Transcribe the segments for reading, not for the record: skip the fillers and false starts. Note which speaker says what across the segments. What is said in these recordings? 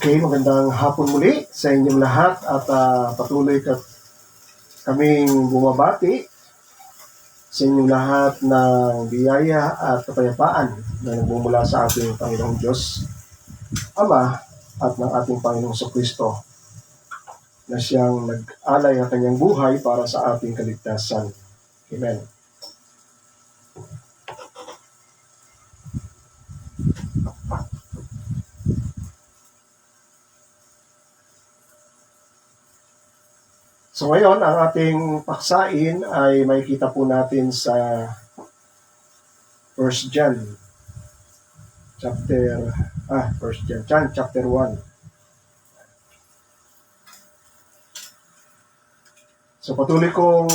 Speaker 1: Okay, magandang hapon muli sa inyong lahat at patuloy kaming bumabati sa inyong lahat ng biyaya at kapayapaan na nagmumula sa ating Panginoong Diyos, Ama at ng ating Panginoong Kristo na siyang nag-alay ng kanyang buhay para sa ating kaligtasan. Amen. So ngayon, ang ating paksain ay makikita po natin sa 1 John chapter 1. So patuloy kong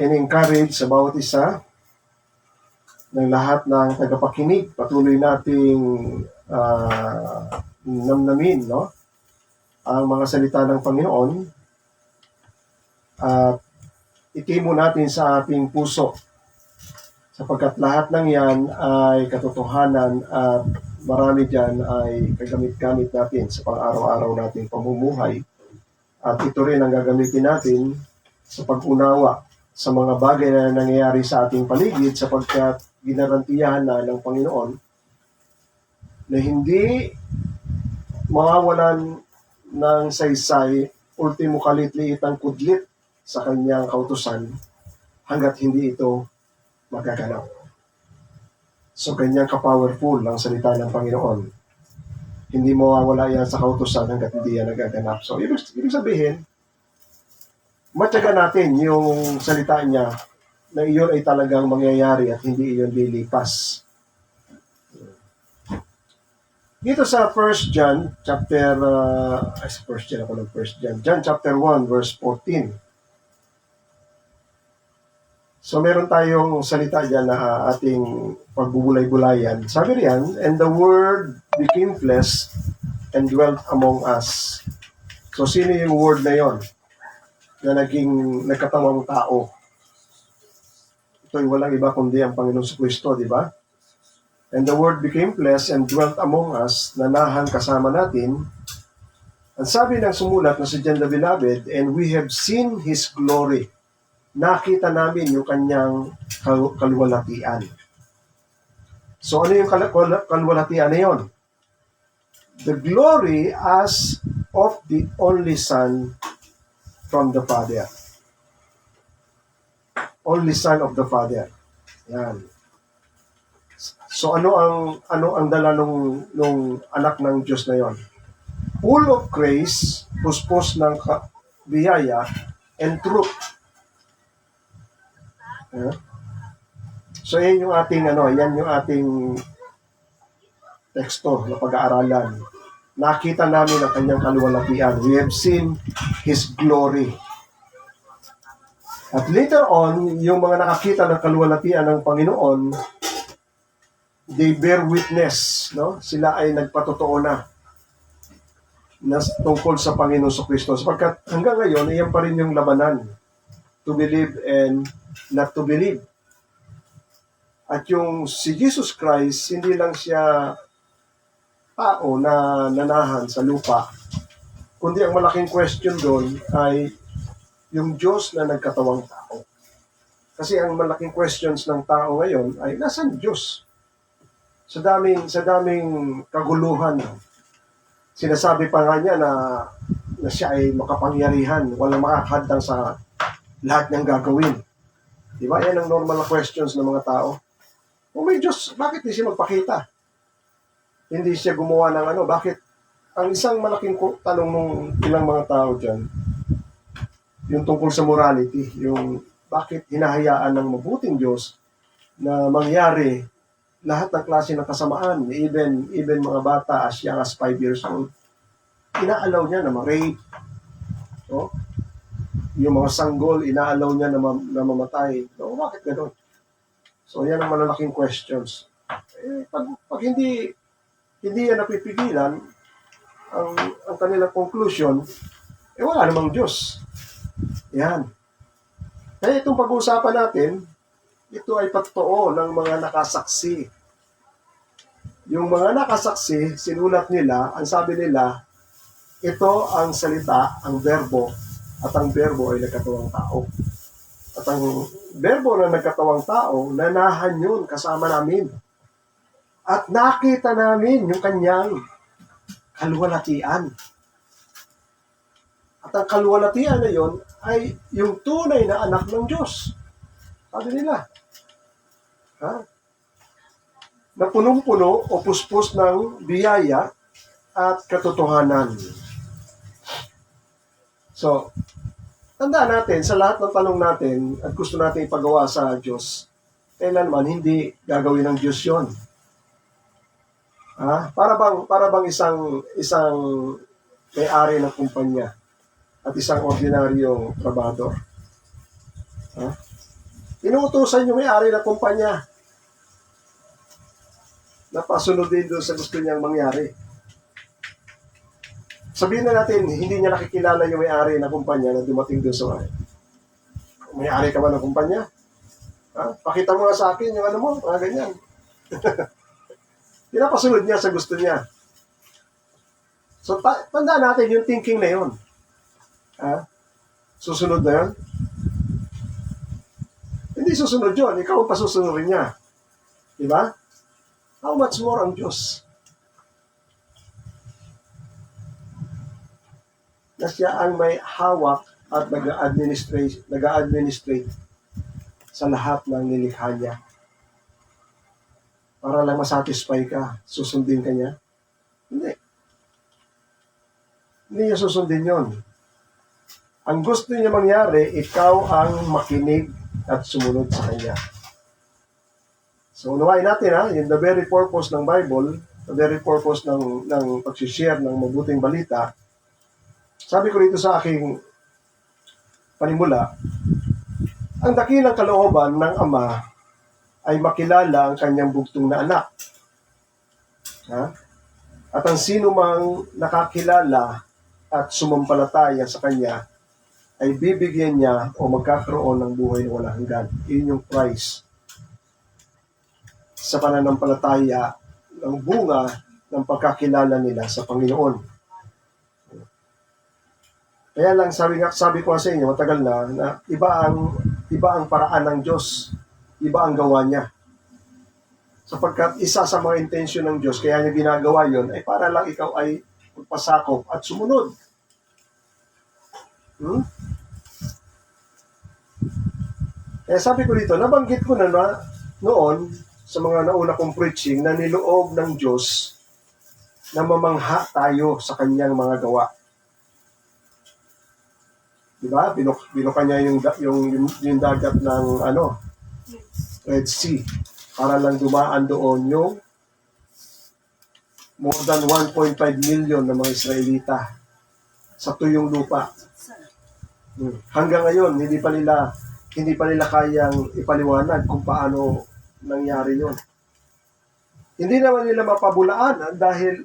Speaker 1: in-encourage sa bawat isa ng lahat ng tagapakinig. Patuloy nating namnamin, no, ang mga salita ng Panginoon at itimo natin sa ating puso sapagkat lahat ng yan ay katotohanan at marami dyan ay kagamit-gamit natin sa pang-araw-araw nating pamumuhay at ito rin ang gagamitin natin sa pag-unawa sa mga bagay na nangyayari sa ating paligid sapagkat ginarantiyahan na ng Panginoon na hindi mawawalan ng saysay, ultimo kalit-liit ang kudlit sa kanyang kautusan hanggat hindi ito magaganap. So, ganyan ka-powerful ang salita ng Panginoon. Hindi mawawala yan sa kautusan hanggat hindi yan nagaganap. So, ibig sabihin, matyaga natin yung salita niya na iyon ay talagang mangyayari at hindi iyon lilipas. Dito sa 1 John, John chapter 1, verse 14. So meron tayong salita dyan na ating pagbubulay-bulayan. Sabi riyan, and the Word became flesh and dwelt among us. So sino yung Word na yon na nagkatawang tao? Ito ay walang iba kundi ang Panginoong Kristo, di ba? And the Word became flesh and dwelt among us, nanahan kasama natin. Ang sabi ng sumulat na si John the Beloved, and we have seen His glory. Nakita namin yung kanyang kaluwalhatian. So ano yung kaluwalhatian na yun? The glory as of the only Son from the Father. Only Son of the Father. Yan. So ano ang dala nung anak ng Diyos na yon? Full of grace, puspos ng biyaya and truth. So yan yung ating teksto na pag-aaralan. Nakita namin ang kanyang kaluwalhatian. We have seen His glory. At later on, yung mga nakakita ng kaluwalhatian ng Panginoon, they bear witness, no? Sila ay nagpatotoo na tungkol sa Panginoon Kristo. Sapagkat hanggang ngayon, iyan pa rin yung labanan. To believe and not to believe. At yung si Jesus Christ, hindi lang siya tao na nanahan sa lupa, kundi ang malaking question doon ay yung Diyos na nagkatawang tao. Kasi ang malaking questions ng tao ngayon ay, nasaan Diyos? Sa daming kaguluhan. Sinasabi pa nga niya na siya ay makapangyarihan, walang makakahadang sa lahat niyang gagawin. Di ba? Yan ang normal na questions ng mga tao. Kung may Diyos, bakit hindi siya magpakita? Hindi siya gumawa ng bakit? Ang isang malaking tanong ng ilang mga tao dyan, yung tungkol sa morality, yung bakit hinahayaan ng mabuting Diyos na mangyari lahat ng klase ng kasamaan, even mga bata as young as 5 years old, inaalaw niya na ma-rape. No? Yung mga sanggol, inaalaw niya na mamatay. So, bakit gano'n? So, yan ang malalaking questions. Pag hindi yan napipigilan, ang kanilang conclusion, wala namang Diyos. Yan. Kaya itong pag-uusapan natin, ito ay patotoo ng mga nakasaksi Yung mga nakasaksi, sinulat nila, ang sabi nila, ito ang salita, ang verbo, at ang verbo ay nagkatawang tao. At ang verbo na nagkatawang tao, nanahan yun kasama namin. At nakita namin yung kanyang kaluwalhatian. At ang kaluwalhatian na yun ay yung tunay na anak ng Diyos. Sabi nila, ha? Na punong-puno o puspos ng biyaya at katotohanan. So, tandaan natin, sa lahat ng tanong natin at gusto natin ipagawa sa Diyos, kailanman hindi gagawin ng Diyos yon. Para bang isang may-ari ng kumpanya at isang ordinaryong trabador. Inuutusan yung may-ari ng kumpanya na pasunod din doon sa gusto niyang mangyari. Sabihin na natin, hindi niya nakikilala yung may-ari ng kumpanya na dumating doon sa may-ari ka ba ng kumpanya? Pakita mo nga sa akin yung ano mo, mga ganyan. Pinapasunod niya sa gusto niya. So, tandaan natin yung thinking na yun. Susunod na yun? Hindi susunod yun. Ikaw ang pasusunurin niya. Diba? How much more ang Diyos? Na siya ang may hawak at nag-administrate sa lahat ng nilikha niya. Para lang masatisfy ka, susundin ka niya? Hindi. Hindi niya susundin yon. Ang gusto niya mangyari, ikaw ang makinig at sumunod sa kanya. So, unawain natin yung the very purpose ng Bible, the very purpose ng pag-share ng mabuting balita. Sabi ko rito sa aking panimula, ang dakilang kalooban ng Ama ay makilala ang kanyang bugtong na anak. At ang sino mang nakakilala at sumampalataya sa kanya ay bibigyan niya o magkakaroon ng buhay na walang hanggan. Iyon yung price sa pananampalataya ng bunga ng pagkakilala nila sa Panginoon. Kaya lang sabi ko sa inyo, matagal na iba ang paraan ng Diyos, iba ang gawa niya. Sapagkat isa sa mga intensyon ng Diyos, kaya niya ginagawa yon ay para lang ikaw ay magpasakop at sumunod. Kaya sabi ko dito, nabanggit ko na noon sa mga nauna kong preaching na niloob ng Diyos na mamangha tayo sa kanyang mga gawa. Diba? Binuka niya yung dagat ng Red Sea para lang dumaan doon yung more than 1.5 million na mga Israelita sa tuyong lupa. Hanggang ngayon, hindi pa nila kayang ipaliwanag kung paano nangyari yun. Hindi naman nila mapabulaan dahil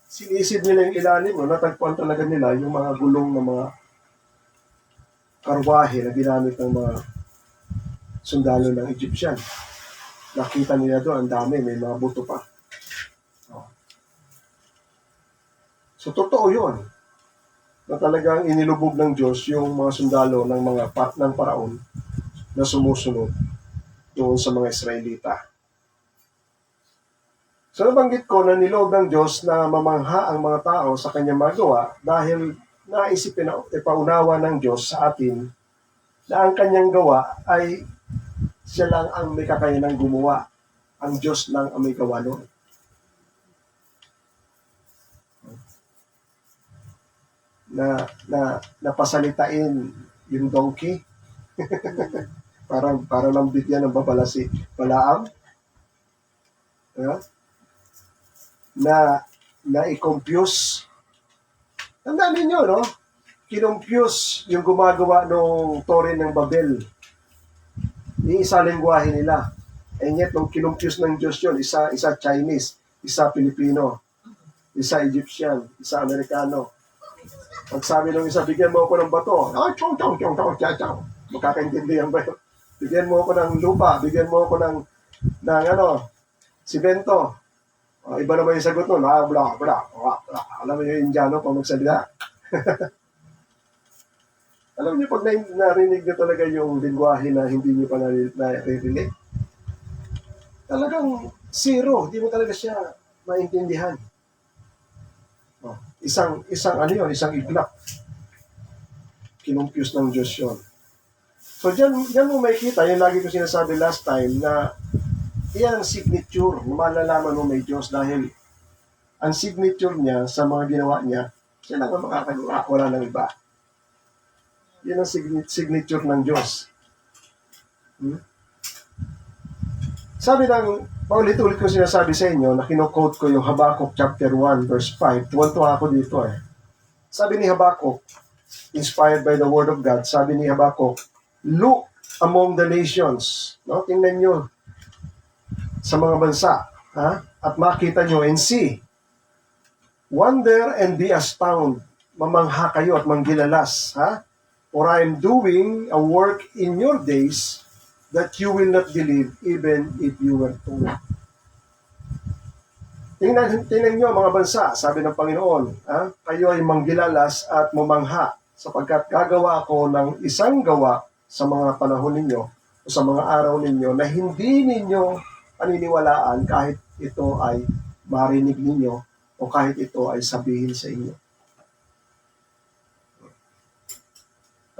Speaker 1: sinisid nila yung ilalim, natagpuan talaga nila yung mga gulong ng mga karwahe na ginamit ng mga sundalo ng Egyptian. Nakita nila doon, ang dami, may mga buto pa. So, totoo yun, na talagang inilubog ng Diyos yung mga sundalo ng Paraon na sumusunod doon sa mga Israelita. So, nabanggit ko na niloob ng Diyos na mamangha ang mga tao sa kanyang magawa dahil naisipin na ipaunawa ng Diyos sa atin na ang kanyang gawa ay siya lang ang may kakayanang gumawa. Ang Diyos lang ang may gawa noon. Napasalitain yung donkey. para lang bigyan ng babala si Balaam. Na i-confuse. Tandaan ninyo, no? Kinumpuse yung gumagawa ng Torre ng Babel. Yung isa lengguwahe nila. And yet, nung kinumpuse ng Diyos yun, isa Chinese, isa Pilipino, isa Egyptian, isa Amerikano. Pag sabi ng isa, bigyan mo ako ng bato. Chong. Magkakaintindihan ba yun? Bigyan mo ako ng lupa, bigyan mo ako ng Si Bento, iba naman yung sagot nun, bla, bla, bla, bla. Alam mo yung Indiano pag magsalita. Alam niyo, pag narinig niyo talaga yung lingwahe na hindi niyo pa naririnig, talagang zero, hindi mo talaga siya maintindihan. Isang ano yun, isang iglap. Kinumpuse ng Diyos yun. So, dyan mo makikita, yung lagi ko sinasabi last time, na iyan ang signature, malalaman mo may Diyos dahil ang signature niya sa mga ginawa niya, siya lang ang makakagawa, wala nang iba. Yan ang signature ng Diyos. Sabi ng, paulit-ulit ko sinasabi sa inyo, na kino-quote ko yung Habakkuk chapter 1, verse 5. Tuwan-tuwa ako dito Sabi ni Habakkuk, inspired by the Word of God, sabi ni Habakkuk, look among the nations. No? Tingnan nyo sa mga bansa. At makita nyo and see. Wonder and be astounded. Mamangha kayo at manggilalas. For I am doing a work in your days that you will not believe even if you were told. Tingnan nyo mga bansa, sabi ng Panginoon, kayo ay manggilalas at mamangha sapagkat gagawa ako ng isang gawa sa mga panahon ninyo o sa mga araw ninyo na hindi ninyo paniniwalaan kahit ito ay marinig ninyo o kahit ito ay sabihin sa inyo.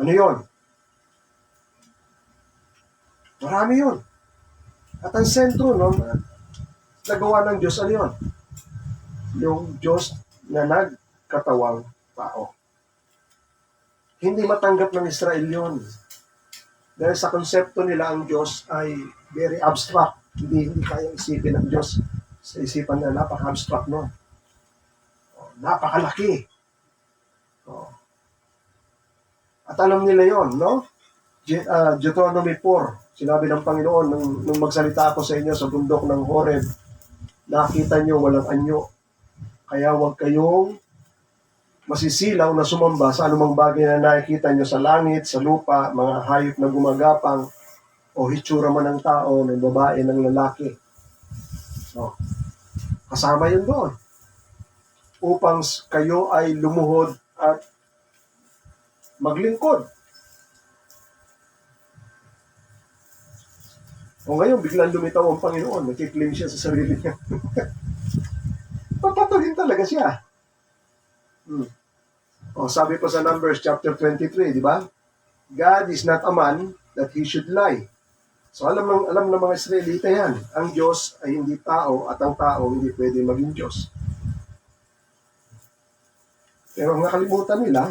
Speaker 1: Ano yon? Marami yun. At ang sentro, nagawa ng Diyos, ano yun? Yung Diyos na nagkatawang tao. Hindi matanggap ng Israel yun. Dahil sa konsepto nila, ang Diyos ay very abstract. Hindi kayang isipin ng Diyos. Sa isipan na napaka-abstract nun. Napakalaki. At alam nila yon, no? Deuteronomy 4, sinabi ng Panginoon, nung magsalita ako sa inyo sa bundok ng Horeb, nakita nyo walang anyo. Kaya huwag kayong masisilaw na sumamba sa anumang bagay na nakikita nyo sa langit, sa lupa, mga hayop na gumagapang, o hitsura man ng tao, ng babae, ng lalaki. So, kasama yun doon. Upang kayo ay lumuhod at maglingkod. O ngayon, biglang lumitaw ang Panginoon, nagkiklaim siya sa sarili niya. Papatuhin talaga siya. O, sabi po sa Numbers chapter 23, di ba? God is not a man that he should lie. So alam ng mga Israelita yan. Ang Diyos ay hindi tao at ang tao hindi pwede maging Diyos. Pero ang nakalimutan nila,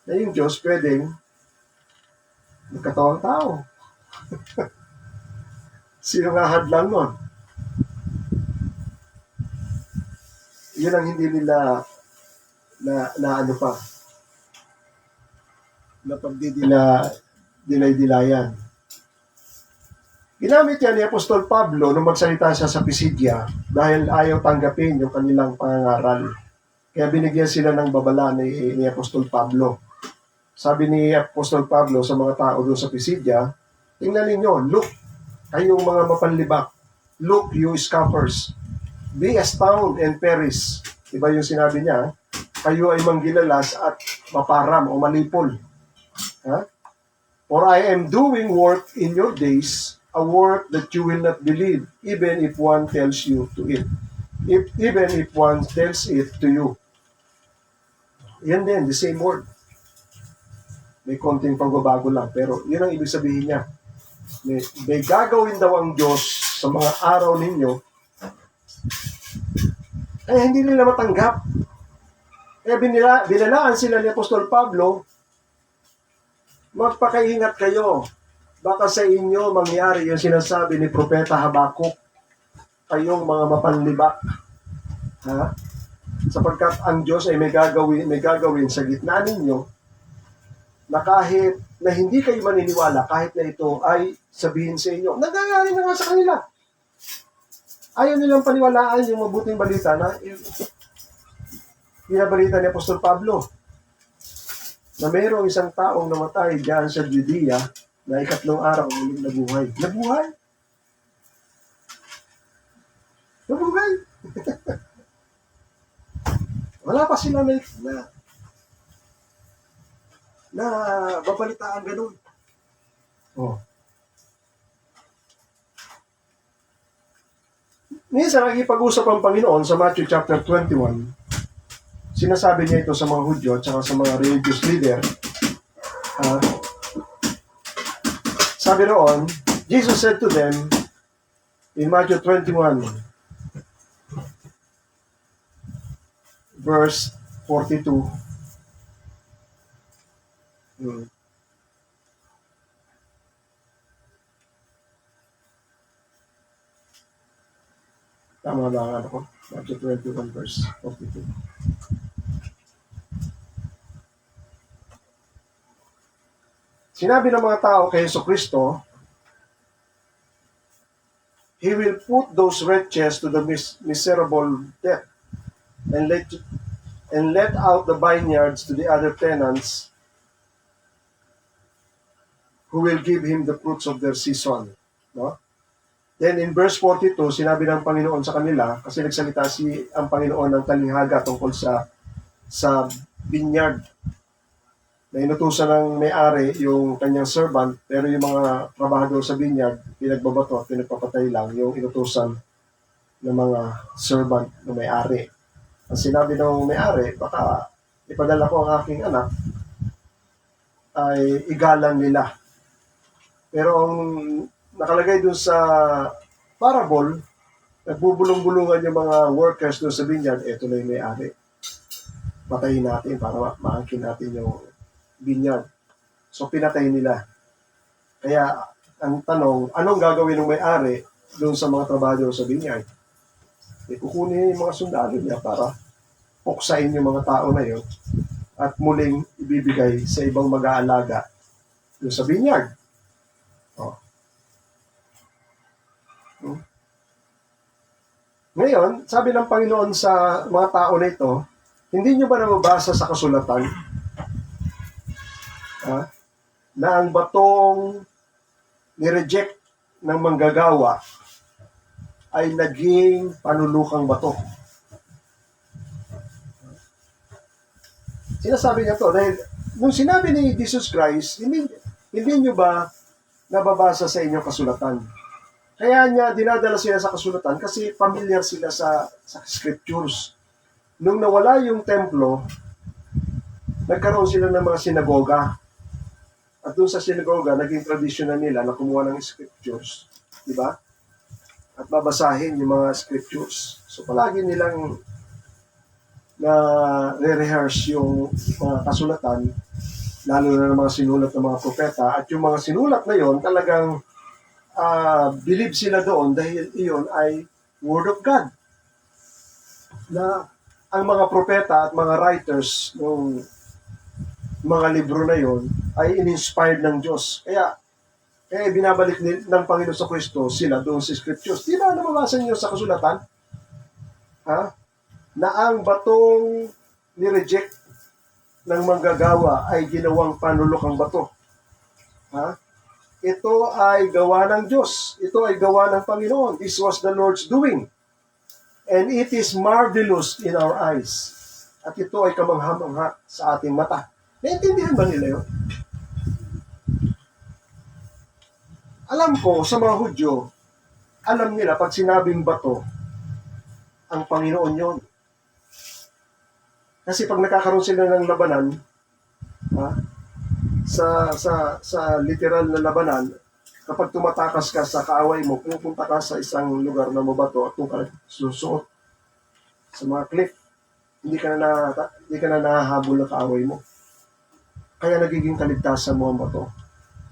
Speaker 1: na yung Diyos pwedeng magkatawang tao. Sino nga hadlang nun? Yun ang hindi nila na ano pa, na pagdidilay-dilayan. Ginamit yan ni Apostol Pablo nung magsalita siya sa Pisidia dahil ayaw tanggapin yung kanilang pangangaral. Kaya binigyan sila ng babala ni Apostol Pablo. Sabi ni Apostol Pablo sa mga tao doon sa Pisidia, tingnan ninyo, look, kayong mga mapanlibak, look, you scoffers, be astounded and perish. Iba yung sinabi niya, kayo ay manggilalas at maparam o malipol. For I am doing work in your days, a work that you will not believe, even if one tells you to it. Even if one tells it to you. Yan din, the same word. May konting pagbabago lang, pero yun ang ibig sabihin niya. May gagawin daw ang Diyos sa mga araw ninyo, hindi nila matanggap. Kaya binalaan sila ni Apostol Pablo, magpakaingat kayo. Baka sa inyo mangyari yung sinasabi ni Propeta Habakkuk, kayong mga mapanlibak. Sapagkat ang Diyos ay may gagawin sa gitna ninyo, na kahit na hindi kayo maniniwala, kahit na ito ay sabihin sa inyo, nangyayari na nga sa kanila. Ayaw nilang paniwalaan yung mabuting balita na binabalita ni Apostol Pablo na mayroong isang taong namatay diyan sa Judea na ikatlong araw muling nabuhay. Nabuhay? Nabugay. Wala pa sila na babalitaan ganun. Oh. Minsan, nakikipag-usap ang Panginoon sa Matthew chapter 21. Sinasabi niya ito sa mga Hudyo at saka sa mga religious leader. Sabi roon, Jesus said to them in Matthew 21, verse 42. Tama ba ang ano ko? Matthew 21, verse 42. Sinabi ng mga tao kay Jesucristo, He will put those wretches to the miserable death and let out the vineyards to the other tenants who will give him the fruits of their season. No? Then in verse 42, sinabi ng Panginoon sa kanila, kasi nagsalita ang Panginoon ng talinghaga tungkol sa vineyard. Na inutusan ng may-ari yung kanyang servant, pero yung mga trabahador sa vineyard, pinagbabato at pinagpapatay lang yung inutusan ng mga servant ng may-ari. Ang sinabi ng may-ari, baka ipadala ko ang aking anak, ay igalang nila. Pero ang nakalagay dun sa parable, nagbubulong-bulungan yung mga workers dun sa vineyard, eto na yung may-ari. Patayin natin para maangkin natin yung vineyard. So, pinatay nila. Kaya, ang tanong, anong gagawin ng may-ari doon sa mga trabahador sa vineyard? Kukunin yung mga sundalo niya para puksain yung mga tao na yun at muling ibibigay sa ibang mag-aalaga doon sa vineyard. Oh. Ngayon, sabi ng Panginoon sa mga tao na ito, hindi nyo ba nababasa sa kasulatan na ang batong nireject ng manggagawa ay naging panulukang bato? Sinasabi niya to dahil nung sinabi ni Jesus Christ, hindi nyo ba nababasa sa inyong kasulatan? Kaya niya dinadala sila sa kasulatan kasi familiar sila sa scriptures. Nung nawala yung templo, nagkaroon sila ng mga sinagoga. At doon sa sinagoga, naging tradisyon na nila na kumuha ng scriptures. Di ba? At babasahin yung mga scriptures. So palagi nilang na re-rehearse yung mga kasulatan, lalo na ng mga sinulat ng mga propeta. At yung mga sinulat na yon talagang believe sila doon dahil iyon ay Word of God. Na ang mga propeta at mga writers ng mga libro na yon ay in-inspired ng Diyos. Kaya binabalik ng Panginoon sa Kristo sila doon sa scriptures. Di ba nababasa niyo sa kasulatan? Na ang batong ni-reject ng manggagawa ay ginawang panulokang bato. Ito ay gawa ng Diyos. Ito ay gawa ng Panginoon. This was the Lord's doing. And it is marvelous in our eyes. At ito ay kamangha-mangha sa ating mata. Naintindihan ba nila yun? Alam ko, sa mga Hudyo, alam nila pag sinabing bato, ang Panginoon yon. Kasi pag nakakaroon sila ng labanan, sa literal na labanan, kapag tumatakas ka sa kaaway mo, pupunta ka sa isang lugar na mabato at kung ka susuot sa mga cliff, hindi ka na nahahabol ng kaaway mo. Kaya nagiging kaligtasan mo ang bato.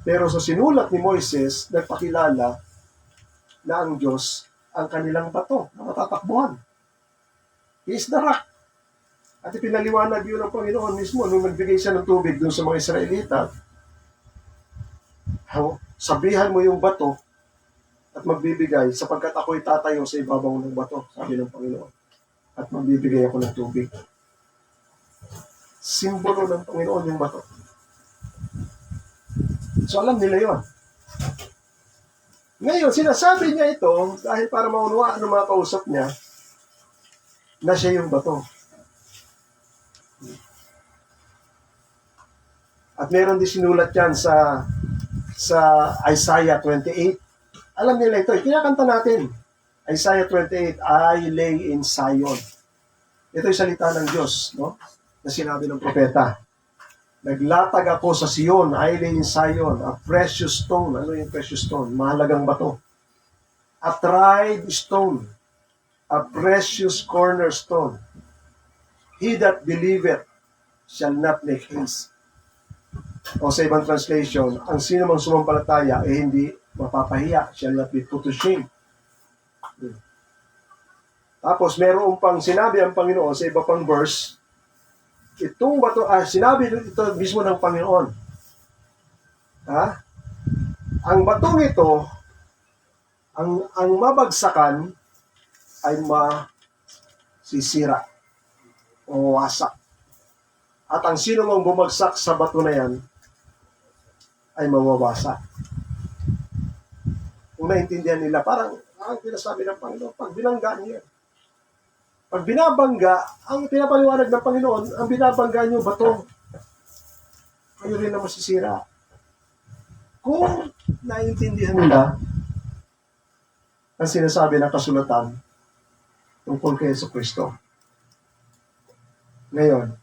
Speaker 1: Pero sa sinulat ni Moises, nagpakilala na ang Diyos ang kanilang bato na matatakbuhan. He is the rock. At ipinaliwanag yun ng Panginoon mismo nung nagbigay siya ng tubig doon sa mga Israelita. Sabihan mo yung bato at magbibigay sapagkat ako'y tatayo sa ibabaw ng bato, sabi ng Panginoon. At magbibigay ako ng tubig. Simbolo ng Panginoon yung bato. So alam nila yun. Ngayon, sinasabi niya ito dahil para maunawaan ng mga kausap niya na siya yung bato. At meron din sinulat yan sa Isaiah 28. Alam nila ito, kinakanta natin. Isaiah 28, I lay in Zion. Ito yung salita ng Diyos, no? Na sinabi ng propeta. Naglatag ako sa Sion, I lay in Zion, a precious stone. Ano yung precious stone? Mahalagang bato. A tried stone, a precious cornerstone. He that believeth shall not make haste. O sa ibang translation, ang sino mang sumampalataya ay hindi mapapahiya, shall not be put to shame. Tapos meron pang sinabi ang Panginoon sa iba pang verse, itong bato, sinabi ito mismo ng Panginoon. Ang batong ito, ang mabagsakan ay masisira o wasak. At ang sino mang bumagsak sa bato na yan ay mawawasak. Kung naintindihan nila, parang ang pinasabi ng Panginoon, pag binangga niya. Pag binabangga, ang pinapaliwanag ng Panginoon, ang binabangga niyo bato, kayo rin na masisira. Kung naintindihan nila ang sinasabi ng kasulatan tungkol kay Jesucristo. Ngayon,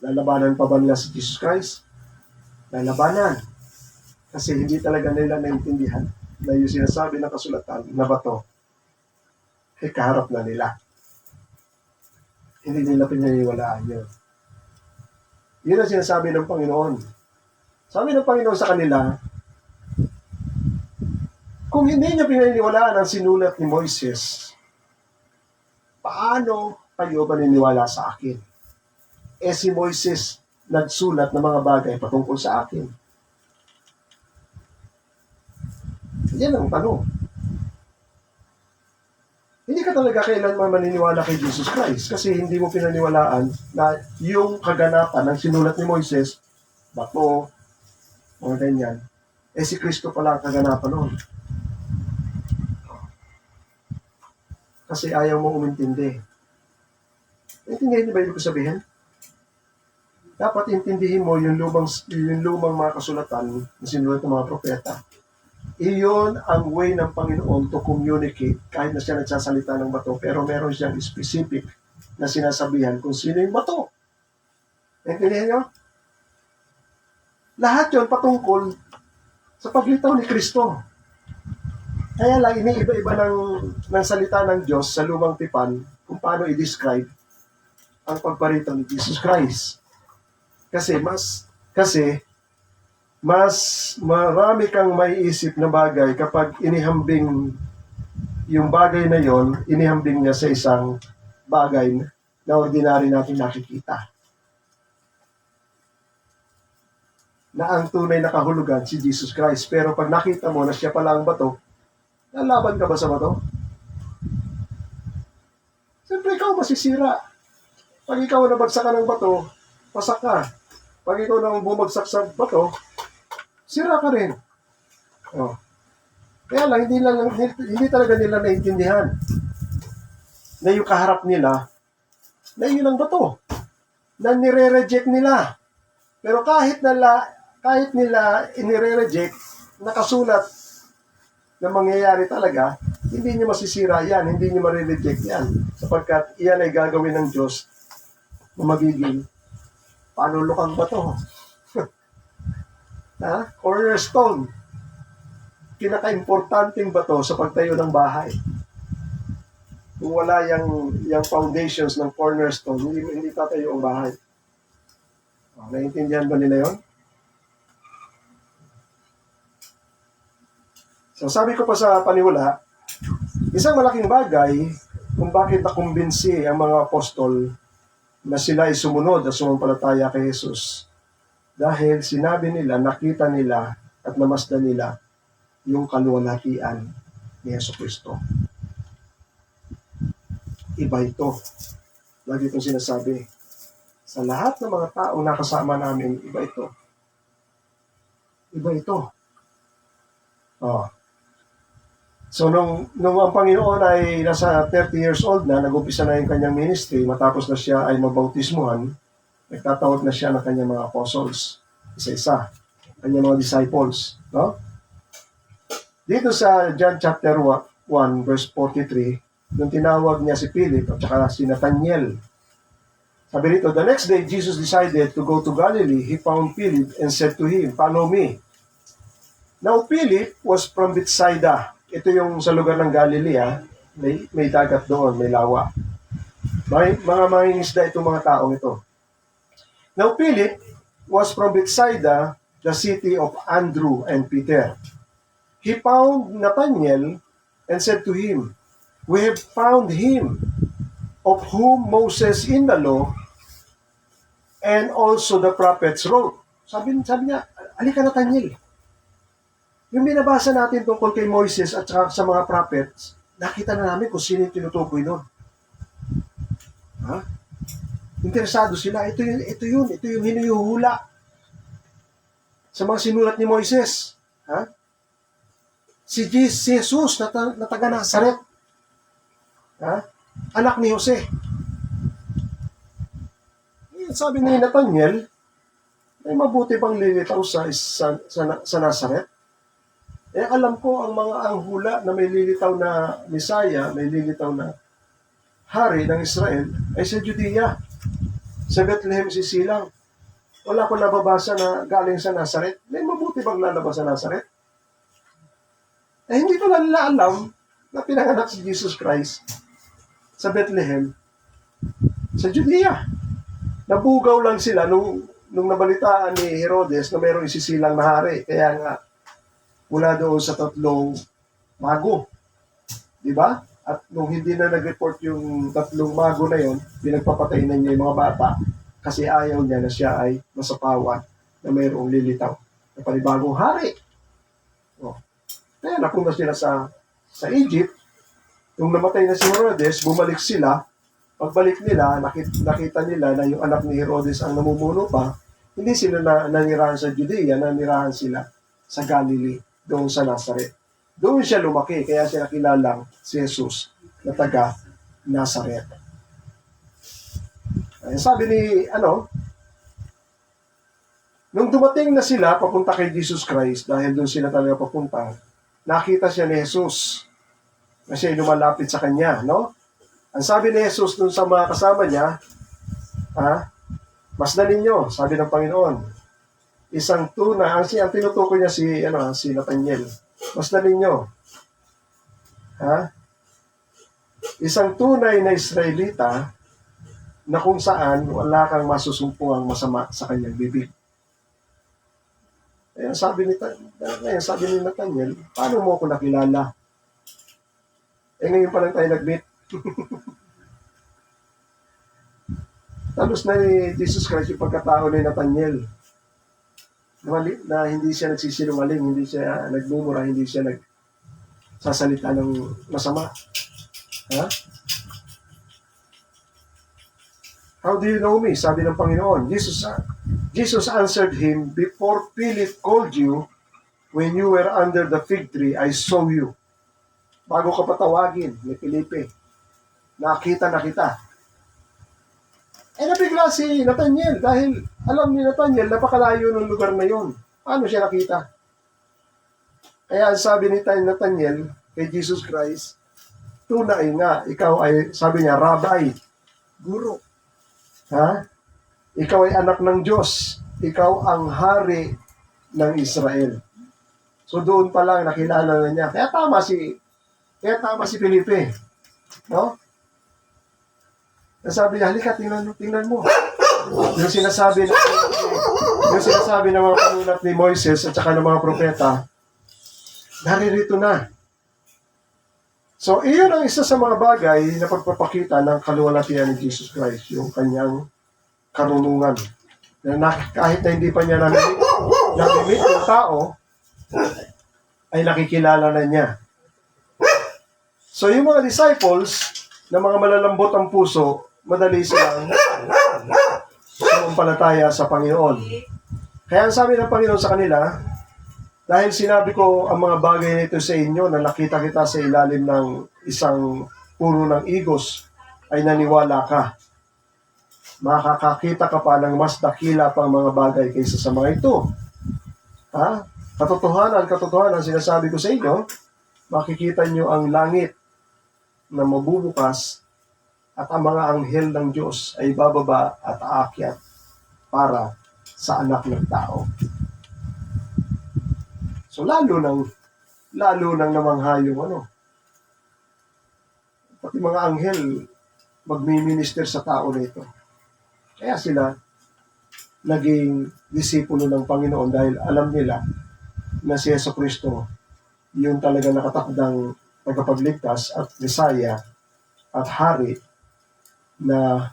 Speaker 1: lalabanan pa ba nila si Jesus Christ? Lalabanan. Kasi hindi talaga nila naintindihan na yung sinasabi ng kasulatan na bato ay kaharap na nila. Hindi nila pinaniwalaan yun. Yun ang sinasabi ng Panginoon. Sabi ng Panginoon sa kanila, kung hindi niyo pinaniwalaan ang sinulat ni Moises, paano kayo maniniwala sa akin? Si Moises nagsulat ng mga bagay patungkol sa akin. Yan ang tanong. Hindi ka talaga kailanman maniniwala kay Jesus Christ kasi hindi mo pinaniwalaan na yung kaganapan ng sinulat ni Moises, bato, o ganyan, si Kristo pala ang kaganapan noon. Kasi ayaw mo umintindi. Intindihin niyo ba ibig sabihin? Dapat intindihin mo yung lumang mga kasulatan na sinulat ng mga propeta. Iyon ang way ng Panginoon to communicate kahit na siya nagsasalita ng bato, pero meron siyang specific na sinasabihan kung sino yung bato. Intindihin niyo? Lahat yon patungkol sa paglitaw ni Kristo. Kaya lang iniiba-iba ng salita ng Diyos sa lumang tipan kung paano i-describe ang pagparito ni Jesus Christ. Kasi mas marami kang maiisip na bagay kapag inihambing yung bagay na yon, inihambing niya sa isang bagay na ordinary natin nakikita. Na ang tunay na kahulugan si Jesus Christ. Pero pag nakita mo na siya pala ang bato, lalaban ka ba sa bato? Siyempre ikaw masisira. Pag ikaw nabagsakan ng bato, pasak ka. Pag ikaw nang bumagsak sa bato, sira ka rin. Oh. Kaya lang, hindi talaga nila naintindihan na yung kaharap nila na yun ang bato. Na nire-reject nila. Pero kahit nila inire-reject, nakasulat na mangyayari talaga, hindi nyo masisira yan, hindi nyo marireject yan. Sapagkat iyan ay gagawin ng Diyos na magiging panulukang bato. Cornerstone. Pinaka-importanting bato sa pagtayo ng bahay. Kung wala yung foundations ng cornerstone, hindi tatayo ang bahay. Naiintindihan ba nila yun? So sabi ko pa sa paniwala, isang malaking bagay kung bakit nakumbinsi ang mga apostol na sila ay sumunod at sumampalataya kay Jesus. Dahil sinabi nila, nakita nila at namasdan nila yung kaluwalhatian ni Jesucristo. Iba ito. Lagi itong sinasabi. Sa lahat ng mga taong nakasama namin, iba ito. Iba ito. So, nung ang Panginoon ay nasa 30 years old na, nag-umpisa na yung kanyang ministry, matapos na siya ay mabautismuhan, nagtatawag na siya ng kanyang mga apostles, isa-isa, kanyang mga disciples. No? Dito sa John chapter 1, verse 43, nung tinawag niya si Philip at saka si Nathaniel, sabi rito, the next day, Jesus decided to go to Galilee. He found Philip and said to him, follow me. Now, Philip was from Bethsaida. Ito yung sa lugar ng Galilee, ha? May dagat doon, may lawa. Mga mangingisda itong mga taong ito. Now, Philip was from Bethsaida, the city of Andrew and Peter. He found Nathanael and said to him, we have found him of whom Moses in the law and also the prophets wrote. Sabi niya, alika Nathanael. Yung binabasa natin tungkol kay Moises at saka sa mga prophets, nakita na namin kung sino yung tinutukoy nun. Ha? Interesado sila. Ito yung hinuyuhula sa mga sinulat ni Moises. Ha? Si Jesus na taga Nazaret. Ha? Anak ni Jose. Sabi ni Nathanael, ay mabuti bang lilitaw sa Nazaret? Alam ko ang mga anghula na may lilitaw na Misaya, may lilitaw na hari ng Israel, ay sa Judea, sa Bethlehem sisilang. Wala ko nababasa na galing sa Nazaret. May mabuti bang lalabas sa Nazaret? Hindi ko nila alam na pinanganak si Jesus Christ sa Bethlehem, sa Judea. Nabugaw lang sila nung nabalitaan ni Herodes na mayroong isisilang na hari. Kaya nga, mula doon sa 3 mago. Di ba? At nung hindi na nag-report yung 3 mago na yon, pinagpapatay na niya yung mga bata kasi ayaw niya na siya ay masapawan na mayroong lilitaw na panibagong hari. O. Kaya napunta sila sa Egypt. Nung namatay na si Herodes, bumalik sila. Pagbalik nila, nakita nila na yung anak ni Herodes ang namumuno pa, hindi sila nanirahan sa Judea, nanirahan sila sa Galilee, doon sa Nazaret. Doon siya lumaki, kaya siya nakilalang si Jesus na taga Nazaret. Sabi ni, nung dumating na sila papunta kay Jesus Christ, dahil doon sila talaga papunta, nakita siya ni Jesus na siya lumalapit sa kanya, no? Ang sabi ni Jesus dun sa mga kasama niya, masdan ninyo, sabi ng Panginoon, isang tuna, ang tinutukoy niya si Nathanael, masdan ninyo, isang tunay na Israelita na kung saan wala kang masusumpuang masama sa kanyang bibig. Ayan, sabi ni Nathanael, paano mo ako nakilala? Ngayon pa lang tayo nag-meet. Talos na ni Jesus Christ yung pagkatao ni Nathanael. Na hindi siya nagsisinungaling, hindi siya nagmumura, hindi siya nagsasalita ng masama. How do you know me? Sabi ng Panginoon. Jesus answered him, before Philip called you, when you were under the fig tree, I saw you. Bago ka patawagin ni Felipe, nakita na kita. Nabigla si Nathanael dahil alam ni Nathanael napakalayo ng lugar na yon. Paano siya nakita? Kaya sabi ni Nathanael kay Jesus Christ, tunay nga, ikaw ay, sabi niya, Rabbi, Guro. Ikaw ay anak ng Diyos. Ikaw ang hari ng Israel. So doon pa lang nakilala na niya. Kaya tama si Felipe. No? Sabi niya, halika, tingnan mo. Yung sinasabi ng mga panulat ni Moises at saka ng mga propeta, naririto na. So, iyon ang isa sa mga bagay na pagpapakita ng kaluwalhatian ni Jesus Christ, yung kanyang karunungan. Kahit na hindi pa niya namimit ng tao, ay nakikilala na niya. So, yung mga disciples, na mga malalambot ang puso, madali silang sumampalataya sa Panginoon. Kaya ang sabi ng Panginoon sa kanila, Dahil sinabi ko ang mga bagay na ito sa inyo na nakita kita sa ilalim ng isang puno ng igos, ay naniwala ka. Makakakita ka pa ng mas dakila pang mga bagay kaysa sa mga ito. Ha? Katotohanan, sinasabi ko sa inyo, makikita nyo ang langit na mabubukas at ang mga anghel ng Diyos ay bababa at aakyat para sa anak ng tao. So lalo nang namangha yung pati mga anghel magmi-minister sa tao na ito. Kaya sila naging disipulo ng Panginoon dahil alam nila na si Jesucristo yung talaga nakatakdang tagapagligtas at Mesaya at Hari na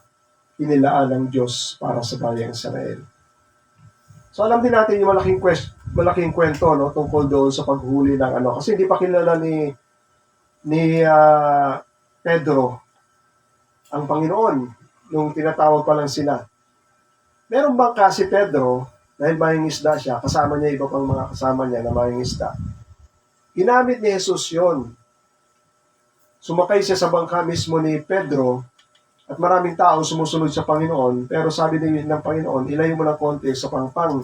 Speaker 1: inilaan ng Diyos para sa bayang Israel. So alam din natin yung malaking kwento tungkol doon sa paghuli ng kasi hindi pa kilala ni Pedro ang Panginoon nung tinatawag pa lang sila. Meron bangka si Pedro dahil mangingisda siya, kasama niya iba pang mga kasama niya na mangingisda. Ginamit ni Jesus yon. Sumakay siya sa bangka mismo ni Pedro at maraming tao sumusunod sa Panginoon, pero sabi din ng Panginoon, ilayo mo ng konti sa pangpang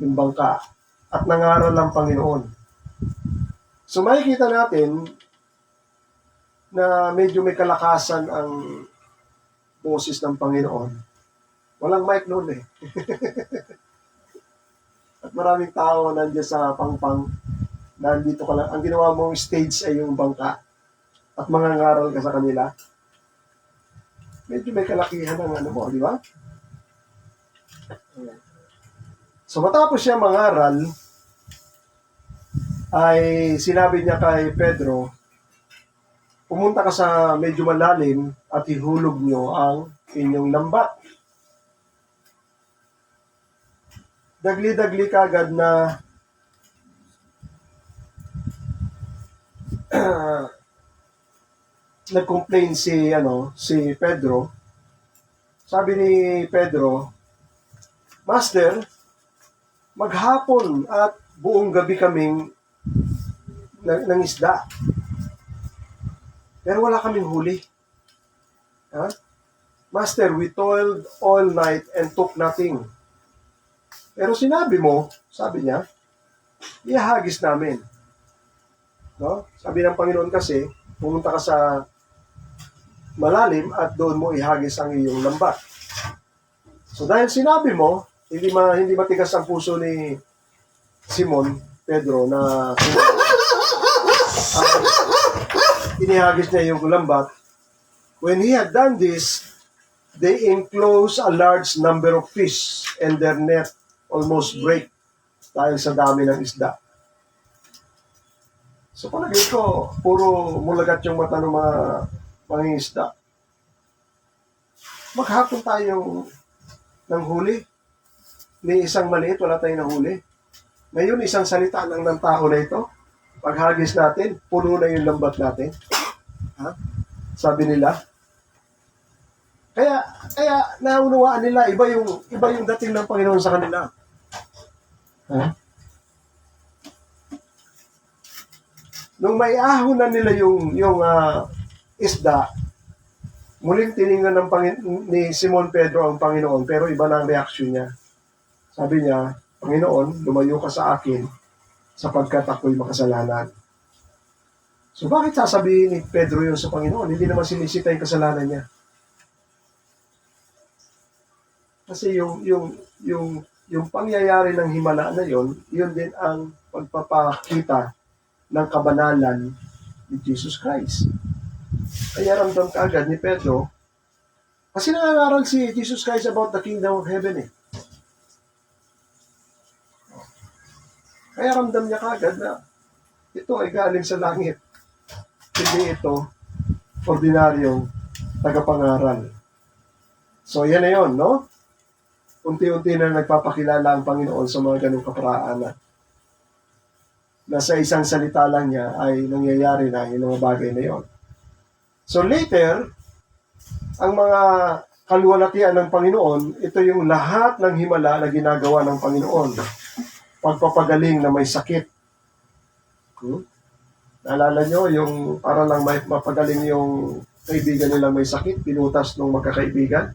Speaker 1: yung bangka at nangaral ng Panginoon. So makikita natin na medyo may kalakasan ang boses ng Panginoon. Walang mic noon eh. At maraming tao nandiyan sa pangpang, nandito ka lang. Ang ginawa mong stage ay yung bangka at mangangaral ka sa kanila. Medyo may kalakihan ng mo, di ba? So matapos siya mangaral, ay sinabi niya kay Pedro, pumunta ka sa medyo malalim at ihulog niyo ang inyong lambat. Dagli-dagli kagad na nag-complain si Pedro. Sabi ni Pedro, Master, maghapon at buong gabi kaming nangisda. Pero wala kaming huli. Ha? Master, we toiled all night and took nothing. Pero sabi niya, ihahagis namin. No? Sabi ng Panginoon kasi, pumunta ka sa malalim at doon mo ihagis ang iyong lambat. So dahil sinabi mo, hindi matigas ang puso ni Simon Pedro na inihagis niya yung lambat. When he had done this, they enclosed a large number of fish and their net almost break dahil sa dami ng isda. So palagay ko, puro mulagat yung mata ng mga mangingisda. Maghapon tayo ng huli. Ni isang maliit, wala tayong nahuli. Ngayon, isang salita lang ng tao na ito. Paghagis natin, puno na yung lambat natin. Ha? Sabi nila. Kaya naunawaan nila, iba yung dating ng Panginoon sa kanila. Ha? Nung maiahon na nila yung isda, muling tiningnan ni Simon Pedro ang Panginoon, pero iba na ang reaksyon niya. Sabi niya, Panginoon, lumayo ka sa akin sapagkat ako'y makasalanan. So bakit sasabihin ni Pedro yun sa Panginoon? Hindi naman sinisita yung kasalanan niya. Kasi yung pangyayari ng himala na yun din ang pagpapakita ng kabanalan ni Jesus Christ. Kaya ramdam ka agad ni Pedro, kasi nangangaral si Jesus Christ about the kingdom of heaven eh. Kaya ramdam niya kagad na ito ay galing sa langit. Hindi ito ordinaryong tagapangaral. So yan na yun, no? Unti-unti na nagpapakilala ang Panginoon sa mga ganung kaparaanan. Na sa isang salita lang niya ay nangyayari na yung mga bagay na yon. So later, ang mga kaluwalhatian ng Panginoon, ito yung lahat ng himala na ginagawa ng Panginoon. Pagpapagaling na may sakit Hmm? Naalala nyo, yung para lang mapagaling yung kaibigan nilang may sakit, pinutas ng magkakaibigan,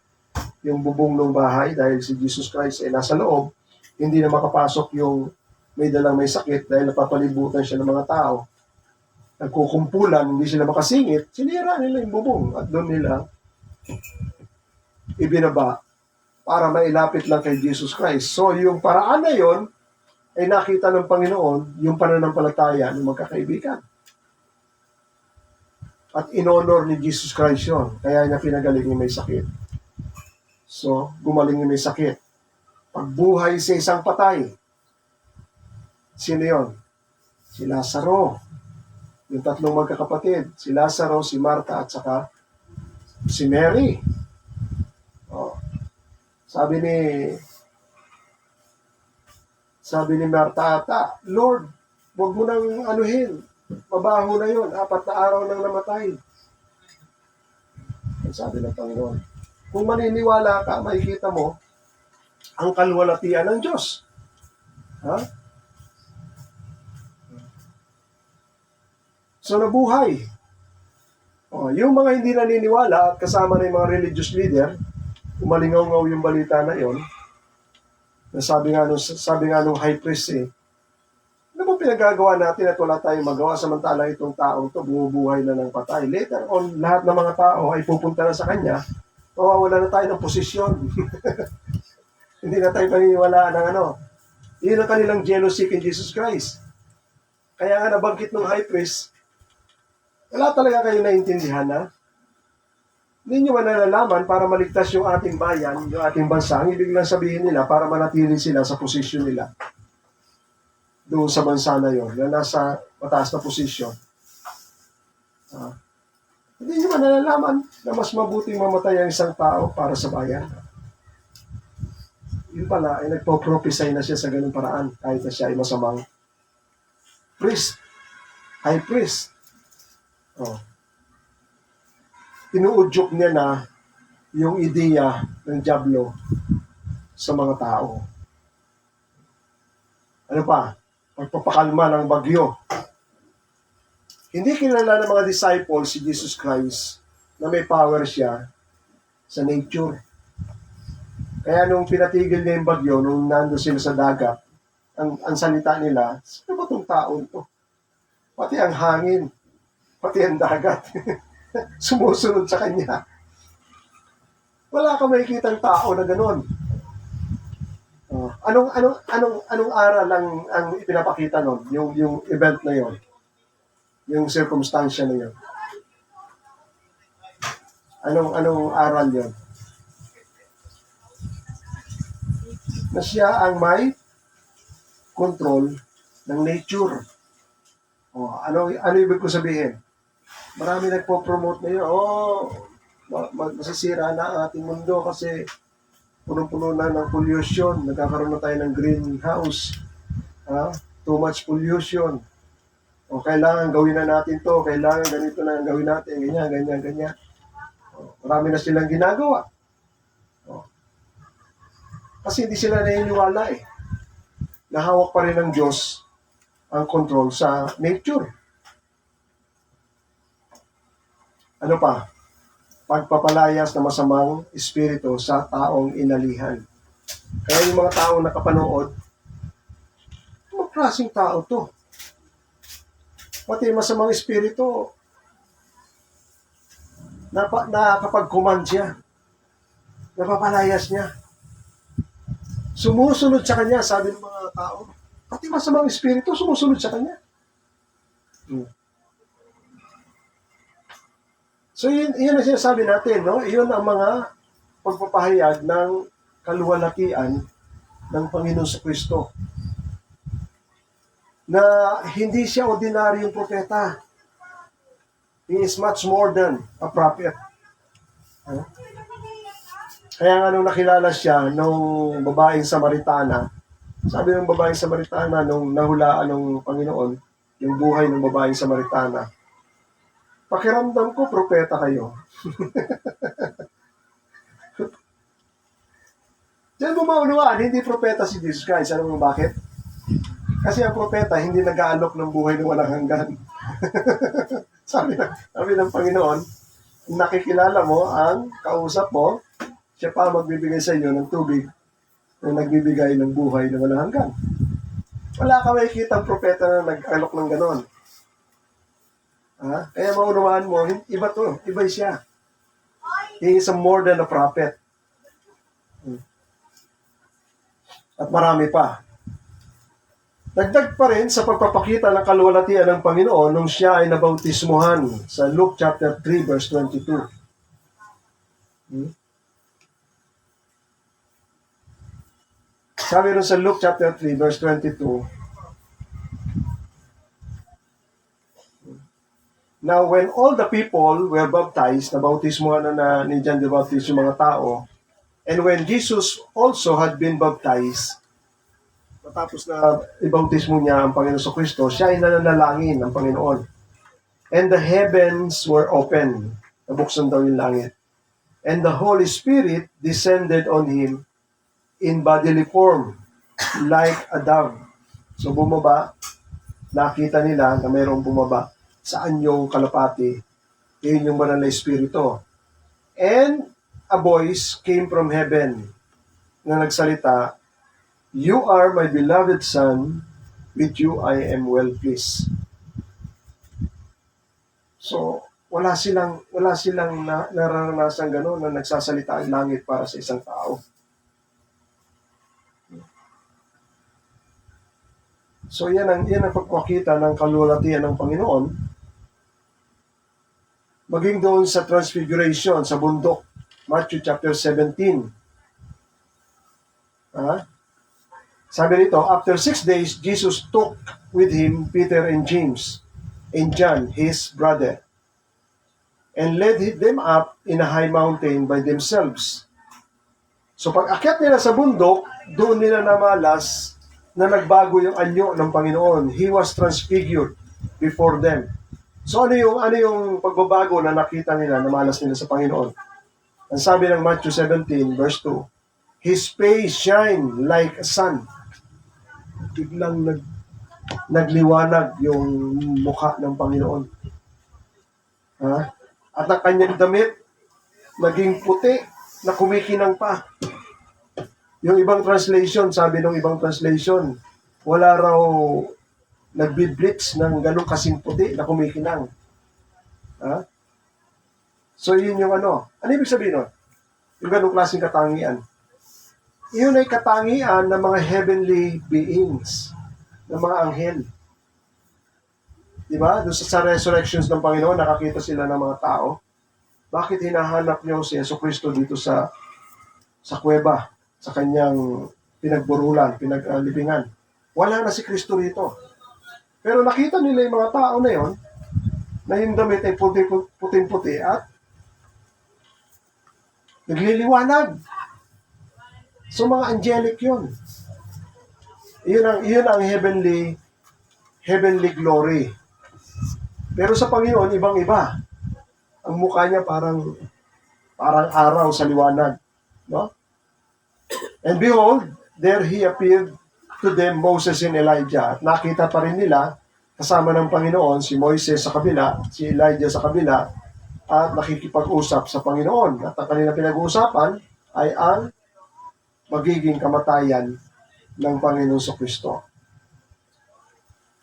Speaker 1: yung bubong ng bahay dahil si Jesus Christ ay nasa loob, hindi na makapasok yung may dalang may sakit dahil napapalibutan siya ng mga tao. Nagkukumpulan, hindi sila makasingit, sinira nila yung bubong at doon nila ibinaba para mailapit lang kay Jesus Christ. So yung paraan na yon ay nakita ng Panginoon yung pananampalataya ng magkakaibigan. At in-honor ni Jesus Christ yun. Kaya niya pinagaling yung may sakit. So, gumaling yung may sakit. Pagbuhay sa isang patay. Sino yun? Si Lazaro. Yung tatlong magkakapatid. Si Lazaro, si Marta, at saka si Mary. Oh. Sabi ni Marta ata, Lord, huwag mo nang anuhin. Mabaho na yun. 4 na araw nang namatay. Ang sabi ng Panginoon. Kung maniniwala ka, makikita mo ang kalwalatian ng Diyos. Ha? So, nabuhay. Yung mga hindi naniniwala at kasama na yung mga religious leader, umalingaw-ngaw yung balita na yon. Sabi nga nung high priest ano ba pinagagawa natin at wala tayong magawa samantalang itong taong to bumubuhay na ng patay. Later on, lahat ng mga tao ay pupunta na sa kanya, mawawala na tayo ng posisyon. Hindi na tayo paniniwalaan ng ano. Yun ang kanilang jealousy kay Jesus Christ. Kaya nga nabanggit ng high priest, wala talaga kayo naintindihan na hindi nyo manalalaman para maligtas yung ating bayan, yung ating bansa. Ang ibig lang sabihin nila para manatili sila sa posisyon nila doon sa bansa na yon, na nasa mataas na posisyon. Hindi nyo manalalaman na mas mabuting mamatay ang isang tao para sa bayan. Yun pala, ay nagpo-prophesy na siya sa ganung paraan kahit na siya ay masamang priest, high priest. Tinuudyok niya na yung ideya ng dyablo sa mga tao. Ano pa? Pagpapakalma ng bagyo. Hindi kilala ng mga disciples si Jesus Christ na may power siya sa nature. Kaya nung pinatigil niya yung bagyo, nung nando sila sa dagat, ang salita nila, sino ba itong tao ito? Pati ang hangin, pati ang dagat, sumusunod sa kanya. Wala ka makikitang tao na gano'n. Anong aral ang ipinapakita nun? Yung event na yon, yung circumstansya na yon. Anong aral yon? Na siya ang may control ng nature. Ano ibig ko sabihin? Marami nagpo-promote na yun. Masisira na ang ating mundo kasi punong-puno na ng pollution. Nagkakaroon na tayo ng greenhouse. Too much pollution. Kailangan gawin na natin to. Kailangan ganito na ang gawin natin. Ganyan. Marami na silang ginagawa. Kasi hindi sila naniniwala Nahawak pa rin ng Diyos ang control sa nature. Ano pa? Pagpapalayas na masamang espiritu sa taong inalihan. Kaya yung mga taong nakapanood, anong klaseng tao to? Pati masamang espiritu, nakakapag-command siya. Napapalayas niya. Sumusunod sa kanya, sabi ng mga tao. Pati masamang espiritu, sumusunod sa kanya. So, yun ang sinasabi natin, no? Iyon ang mga pagpapahayag ng kaluwalhatian ng Panginoon sa Kristo. Na hindi siya ordinaryong propeta. He is much more than a prophet. Kaya nga nung nakilala siya nung babaeng Samaritana, sabi ng babaeng Samaritana nung nahulaan ng Panginoon, yung buhay ng babaeng Samaritana, pakiramdam ko, propeta kayo. Diyan mo maunawaan, hindi propeta si Jesus Christ. Alam mo bakit? Kasi ang propeta hindi nag-aalok ng buhay na walang hanggan. sabi ng Panginoon, nakikilala mo ang kausap mo, siya pa magbibigay sa iyo ng tubig na nagbibigay ng buhay na walang hanggan. Wala ka makikita ang propeta na nag-alok ng ganon. Kaya maunawaan mo, iba to, iba siya. He is more than a prophet. At marami pa. Dagdag pa rin sa pagpapakita ng kaluwalhatian ng Panginoon nung siya ay nabautismuhan sa Luke chapter 3 verse 22. Sabi rin sa Luke chapter 3 verse 22, Now when all the people were baptized, nabautismuhan na ni John the Baptist yung mga tao, and when Jesus also had been baptized, matapos na ibautismo niya ang Panginoon sa Kristo, siya ay nananalangin ng Panginoon. And the heavens were open. Nabuksan daw yung langit. And the Holy Spirit descended on him in bodily form, like a dove. So bumaba, nakita nila na mayroong bumaba sa anyong kalapati. Yun yung banal na Espiritu. And a voice came from heaven na nagsalita, You are my beloved Son, with you I am well pleased. So, wala silang nararanasan gano'n na nagsasalita ang langit para sa isang tao. So, yan ang pagpakita ng kaluwalhatian ng Panginoon. Maging doon sa Transfiguration, sa bundok, Matthew chapter 17. Sabi nito, after 6 days, Jesus took with him Peter and James and John, his brother, and led them up in a high mountain by themselves. So pag akyat nila sa bundok, doon nila namalas na nagbago yung anyo ng Panginoon. He was transfigured before them. So ano yung pagbabago na nakita nila, namalas nila sa Panginoon? Ang sabi ng Matthew 17, verse 2, His face shined like a sun. Biglang nagliwanag yung mukha ng Panginoon. At ang kanyang damit, naging puti, na kumikinang pa. Yung ibang translation, sabi ng ibang translation, wala raw nagbiblitz ng ganong kasing puti na kumikinang. So yun yung ano. Ano ibig sabihin nun? Yung ganong klaseng katangian. Yun ay katangian ng mga heavenly beings, ng mga anghel. Diba? Doon sa resurrections ng Panginoon, nakakita sila ng mga tao. Bakit hinahanap niyo si Jesucristo dito sa kuweba, sa kanyang pinagburulan, pinaglibingan? Wala na si Kristo rito. Pero nakita nila yung mga tao na yon, na yung damit ay puting-puti at nagliliwanag. So mga angelic yun. Iyon ang heavenly glory. Pero sa Panginoon, ibang-iba. Ang mukha niya parang araw sa liwanag. No? And behold, there he appeared to them, Moses and Elijah. At nakita pa rin nila, kasama ng Panginoon, si Moises sa kabila, si Elijah sa kabila, at nakikipag-usap sa Panginoon. At ang kanilang pinag-uusapan ay ang magiging kamatayan ng Panginoon sa Kristo.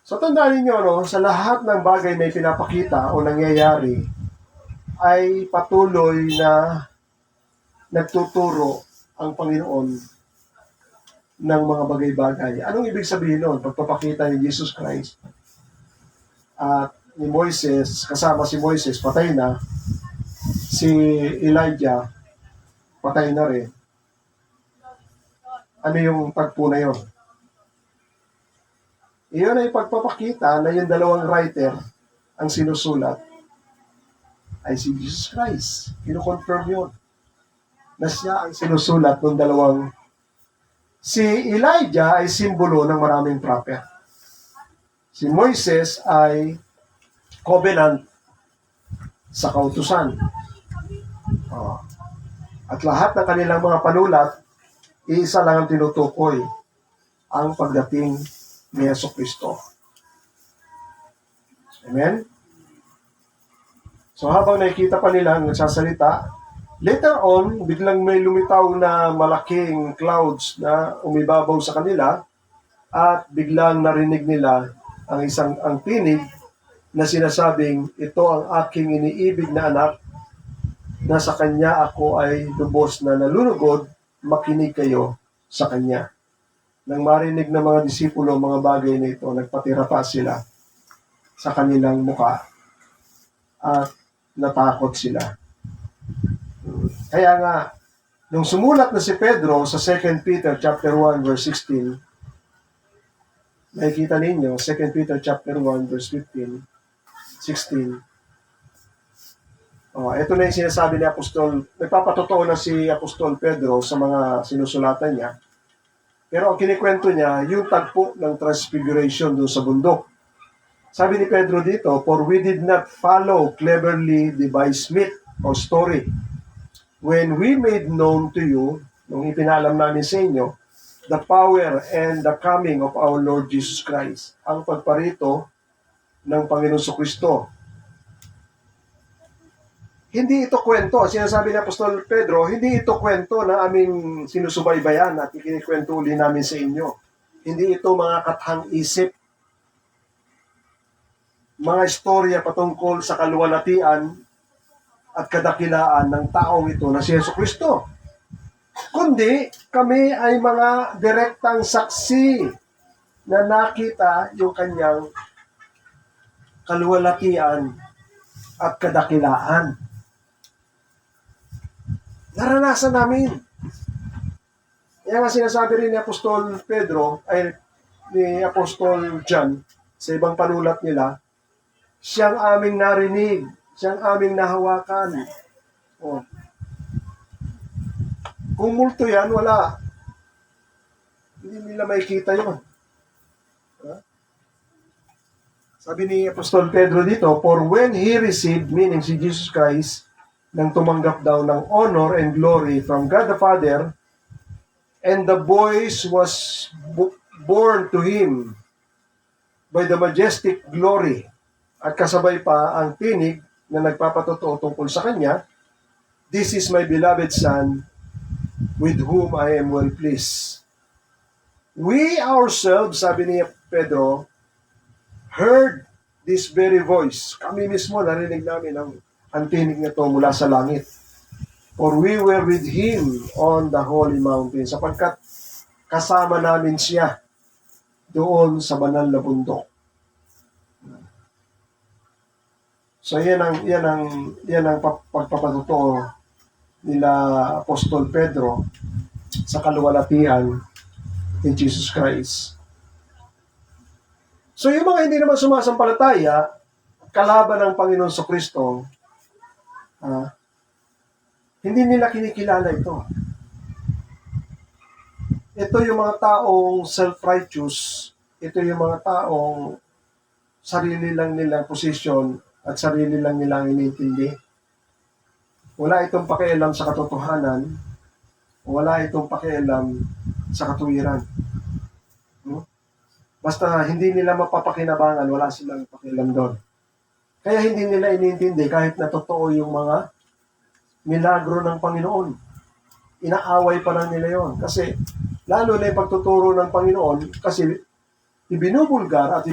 Speaker 1: So tandaan ninyo, no, sa lahat ng bagay na pinapakita o nangyayari, ay patuloy na nagtuturo ang Panginoon ng mga bagay-bagay. Anong ibig sabihin nun? Pagpapakita ni Jesus Christ at ni Moises, kasama si Moises, patay na. Si Elijah, patay na rin. Ano yung tagpo na yun? Iyon ay pagpapakita na yung dalawang writer ang sinusulat ay si Jesus Christ. Kino-confirm yun. Na siya ang sinusulat ng dalawang. Si Elijah ay simbolo ng maraming prophet. Si Moises ay covenant sa kautusan. At lahat ng kanilang mga panulat, isa lang ang tinutukoy, ang pagdating ni Jesucristo. Amen? So habang nakikita pa nila ang nagsasalita, later on, biglang may lumitaw na malaking clouds na umibabaw sa kanila at biglang narinig nila ang tinig na sinasabing, ito ang aking iniibig na anak, na sa kanya ako ay lubos na nalulugod, makinig kayo sa kanya. Nang marinig ng mga disipulo ang mga bagay na ito, nagpatira pa sila sa kanilang muka at natakot sila. Kaya nga, nung sumulat na si Pedro sa 2 Peter chapter 1 verse 16, nakikita ninyo, 2 Peter chapter 1 verse 15, 16. Ito na yung sinasabi ni Apostol, nagpapatotoo na si Apostol Pedro sa mga sinusulatan niya. Pero ang kinikwento niya, yung tagpo ng transfiguration doon sa bundok. Sabi ni Pedro dito, for we did not follow cleverly devised myth or story. When we made known to you, nung ipinalam namin sa inyo, the power and the coming of our Lord Jesus Christ, ang pagparito ng Panginoon Kristo. Hindi ito kwento, sinasabi ni Apostol Pedro, hindi ito kwento na aming sinusubaybayan at ikinikwento uli namin sa inyo. Hindi ito mga kathang-isip, mga istorya patungkol sa kaluwalhatian at kadakilaan ng taong ito na si Jesucristo. Kundi kami ay mga direktang saksi na nakita yung kanyang kaluwalhatian at kadakilaan. Naranasan namin. Kaya nga sinasabi rin ni Apostol Pedro, ay ni Apostol John, sa ibang panulat nila, siyang aming narinig, siyang aming nahawakan. Kung multo yan, wala. Hindi nila makikita yun. Sabi ni Apostol Pedro dito, for when he received, meaning si Jesus Christ, nang tumanggap daw ng honor and glory from God the Father, and the voice was borne to him by the majestic glory, at kasabay pa ang tinig na nagpapatotoo tungkol sa kanya, this is my beloved Son, with whom I am well pleased. We ourselves, sabi ni Pedro, heard this very voice. Kami mismo narinig namin ang tinig nito mula sa langit. For we were with Him on the holy mountain, sapagkat kasama namin siya doon sa banal na bundok. So yan ang pagpapatotoo nila Apostol Pedro sa kaluwalhatian ni Jesus Christ. So yung mga hindi naman sumasampalataya, kalaban ng Panginoon Kristo, hindi nila kinikilala ito. Ito yung mga taong self-righteous, ito yung mga taong sarili lang nilang posisyon at sarili lang nilang inintindi. Wala itong pakialam sa katotohanan, wala itong pakialam sa katuwiran. Basta hindi nila mapapakinabangan, wala silang pakialam doon. Kaya hindi nila inintindi kahit na totoo yung mga milagro ng Panginoon. Inaaway pa lang nila yon. Kasi lalo na yung pagtuturo ng Panginoon, kasi ibinubulgar at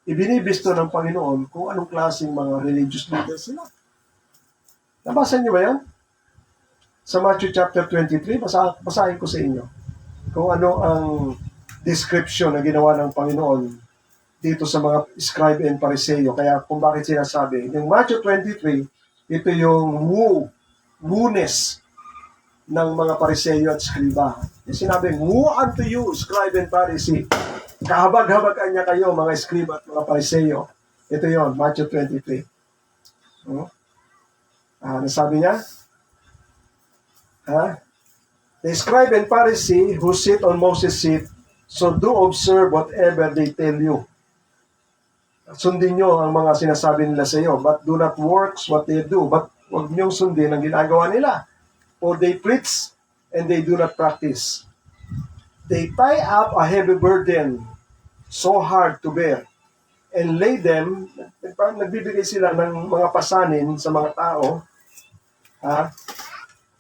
Speaker 1: ibinibisto ng Panginoon kung anong klaseng mga religious leaders sila. Nabasa niyo ba yan? Sa Matthew chapter 23, basahin ko sa inyo kung ano ang description na ginawa ng Panginoon dito sa mga scribe and Pariseo. Kaya kung bakit sinasabi, yung Matthew 23, ito yung wooness ng mga Pariseo at Skriba. Sinabi, woe unto you, scribe and Pharisee. Kahabag-habagan niya kayo, mga Skriba at mga Pariseo. Ito yon, Matthew 23. Nasabi niya? The scribe and Pharisee who sit on Moses' seat, so do observe whatever they tell you. Sundin nyo ang mga sinasabi nila sa iyo, but do not works what they do. But huwag niyong sundin ang ginagawa nila. For they preach and they do not practice. They tie up a heavy burden so hard to bear, and lay them, nagbibigay sila ng mga pasanin sa mga tao, ha?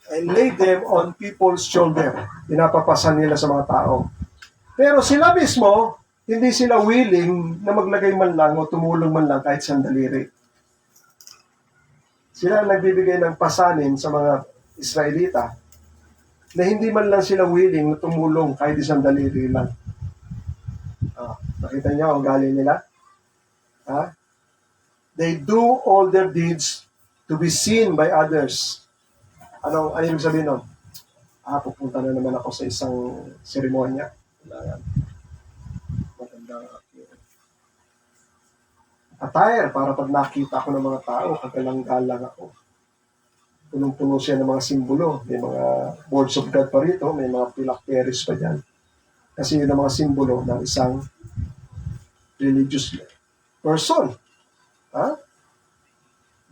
Speaker 1: And lay them on people's shoulder. Pinapapasan nila sa mga tao. Pero sila mismo, hindi sila willing na maglagay man lang o tumulong man lang kahit sandali rin. Sila ang nagbibigay ng pasanin sa mga Israelita na hindi man lang sila willing na tumulong kahit isang daliri lang. Nakita niyo ang galing nila? They do all their deeds to be seen by others. Ano ibig sabihin nun? Pupunta na naman ako sa isang seremonya. Magandang attire para pag nakita ko ng mga tao, kagalang-galang ako. Punong-puno siya ng mga simbolo. May mga words of God pa rito, may mga phylacteries pa dyan. Kasi yun ang mga simbolo ng isang religious person.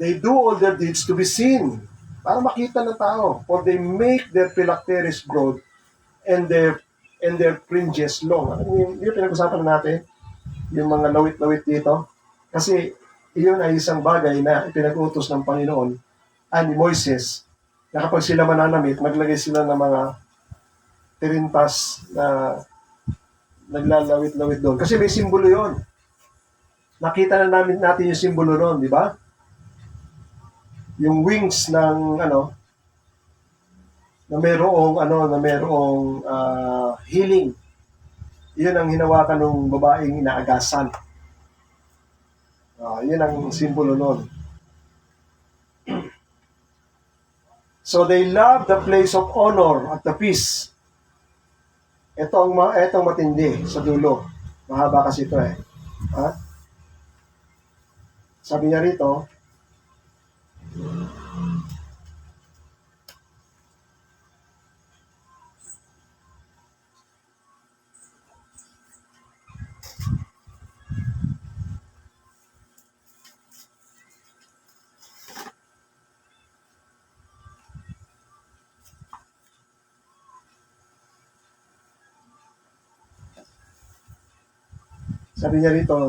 Speaker 1: They do all their deeds to be seen, para makita ng tao. For they make their phylacteries broad and their fringes long. Yung pinag-usapan natin, yung mga lawit-lawit dito. Kasi iyon ay isang bagay na pinag-utos ng Panginoon ni Moises, na kapag sila mananamit, maglagay sila ng mga tirintas na naglalawit-lawit doon. Kasi may simbolo yon. Nakita na natin yung simbolo noon, di ba? Yung wings ng na merong healing. Yun ang hinawakan ng babaeng inaagasan. Yun ang simbolo noon. So they love the place of honor at the feast. Etong matindi sa dulo. Mahaba kasi ito eh. Sabi niya rito,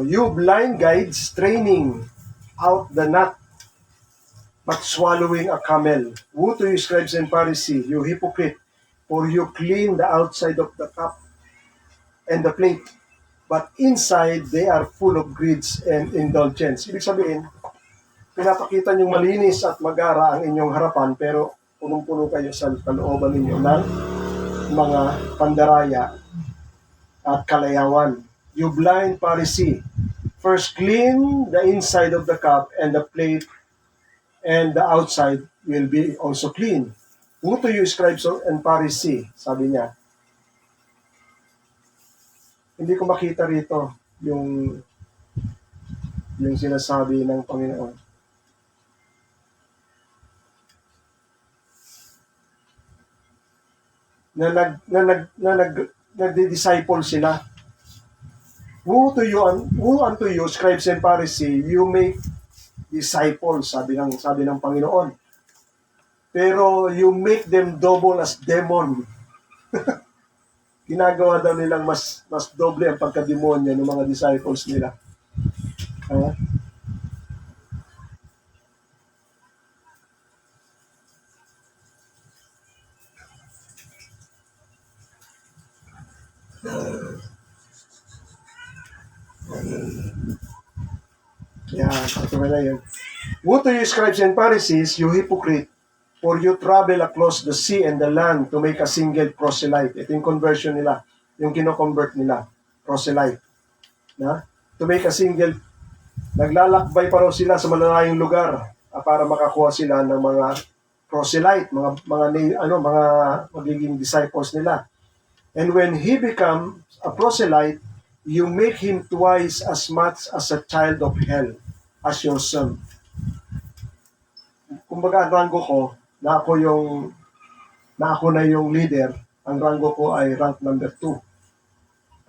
Speaker 1: you blind guides training out the gnat, but swallowing a camel. Woe to you, scribes and Pharisees, you hypocrite, for you clean the outside of the cup and the plate, but inside they are full of greeds and indulgence. Ibig sabihin, pinapakita niyong malinis at magara ang inyong harapan, pero punong-puno kayo sa kalooban ninyo ng mga pandaraya at kalayawan. You blind Pharisee, first clean the inside of the cup and the plate, and the outside will be also clean. Woe to you, scribes and Pharisees, sabi niya. Hindi ko makita rito yung sinasabi ng Panginoon. Nagdi-disciple sila. Woe unto you, scribes and Pharisees, you make disciples, sabi ng Panginoon. Pero you make them double as demon. Ginagawa daw nilang mas doble ang pagkademonyo ng mga disciples nila. Ito na yun. Woe to you, scribes and Pharisees, you hypocrite, for you travel across the sea and the land to make a single proselyte. Ito yung conversion nila, yung kino-convert nila, proselyte. To make a single, naglalakbay pa raw sila sa malalayong lugar para makakuha sila ng mga proselyte, mga magiging disciples nila. And when he becomes a proselyte, you make him twice as much as a child of hell as your son. Kumbaga, ang ranggo ko, na ako na yung leader, ang ranggo ko ay rank number 2.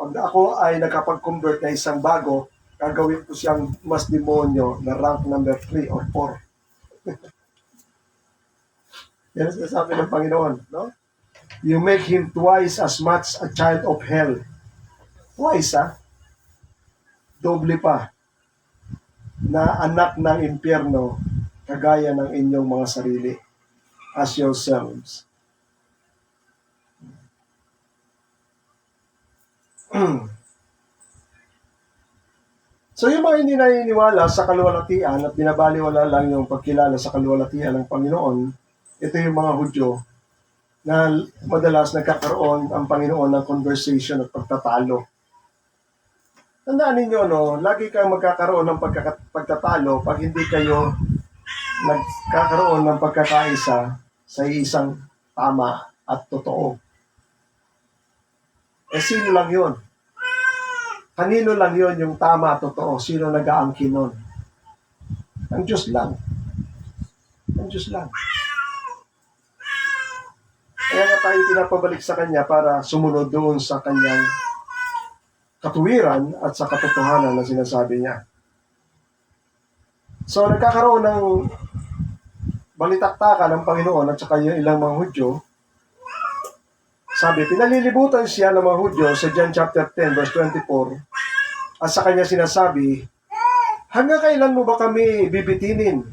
Speaker 1: Pag ako ay nakapag-convert na isang bago, gagawin ko siyang mas demonyo na rank number 3 or 4. Yan ang sinasabi ng Panginoon, no? You make him twice as much a child of hell. Twice, doble pa na anak ng impyerno kagaya ng inyong mga sarili as yourselves. So yung mga hindi naniniwala sa kaluwalhatian at binabaliwala lang yung pagkilala sa kaluwalhatian ng Panginoon, ito yung mga Hudyo na madalas nagkakaroon ang Panginoon ng conversation at pagtatalo. Tandaan ninyo, no, lagi kang magkakaroon ng pagtatalo pag hindi kayo nagkakaroon ng pagkakaisa sa isang tama at totoo. Sino lang yun? Kanino lang yun yung tama at totoo? Sino nag-aangkin nun? Ang Diyos lang. Ang Diyos lang. Kaya nga tayo pinapabalik sa Kanya para sumunod doon sa Kanyang katuwiran at sa katotohanan na sinasabi niya. So, nagkakaroon ng balitaktakan ng Panginoon at saka yung ilang mga Hudyo. Sabi, pinalilibutan siya ng mga Hudyo sa John chapter 10, verse 24. At sa kanya sinasabi, hanggang kailan mo ba kami bibitinin?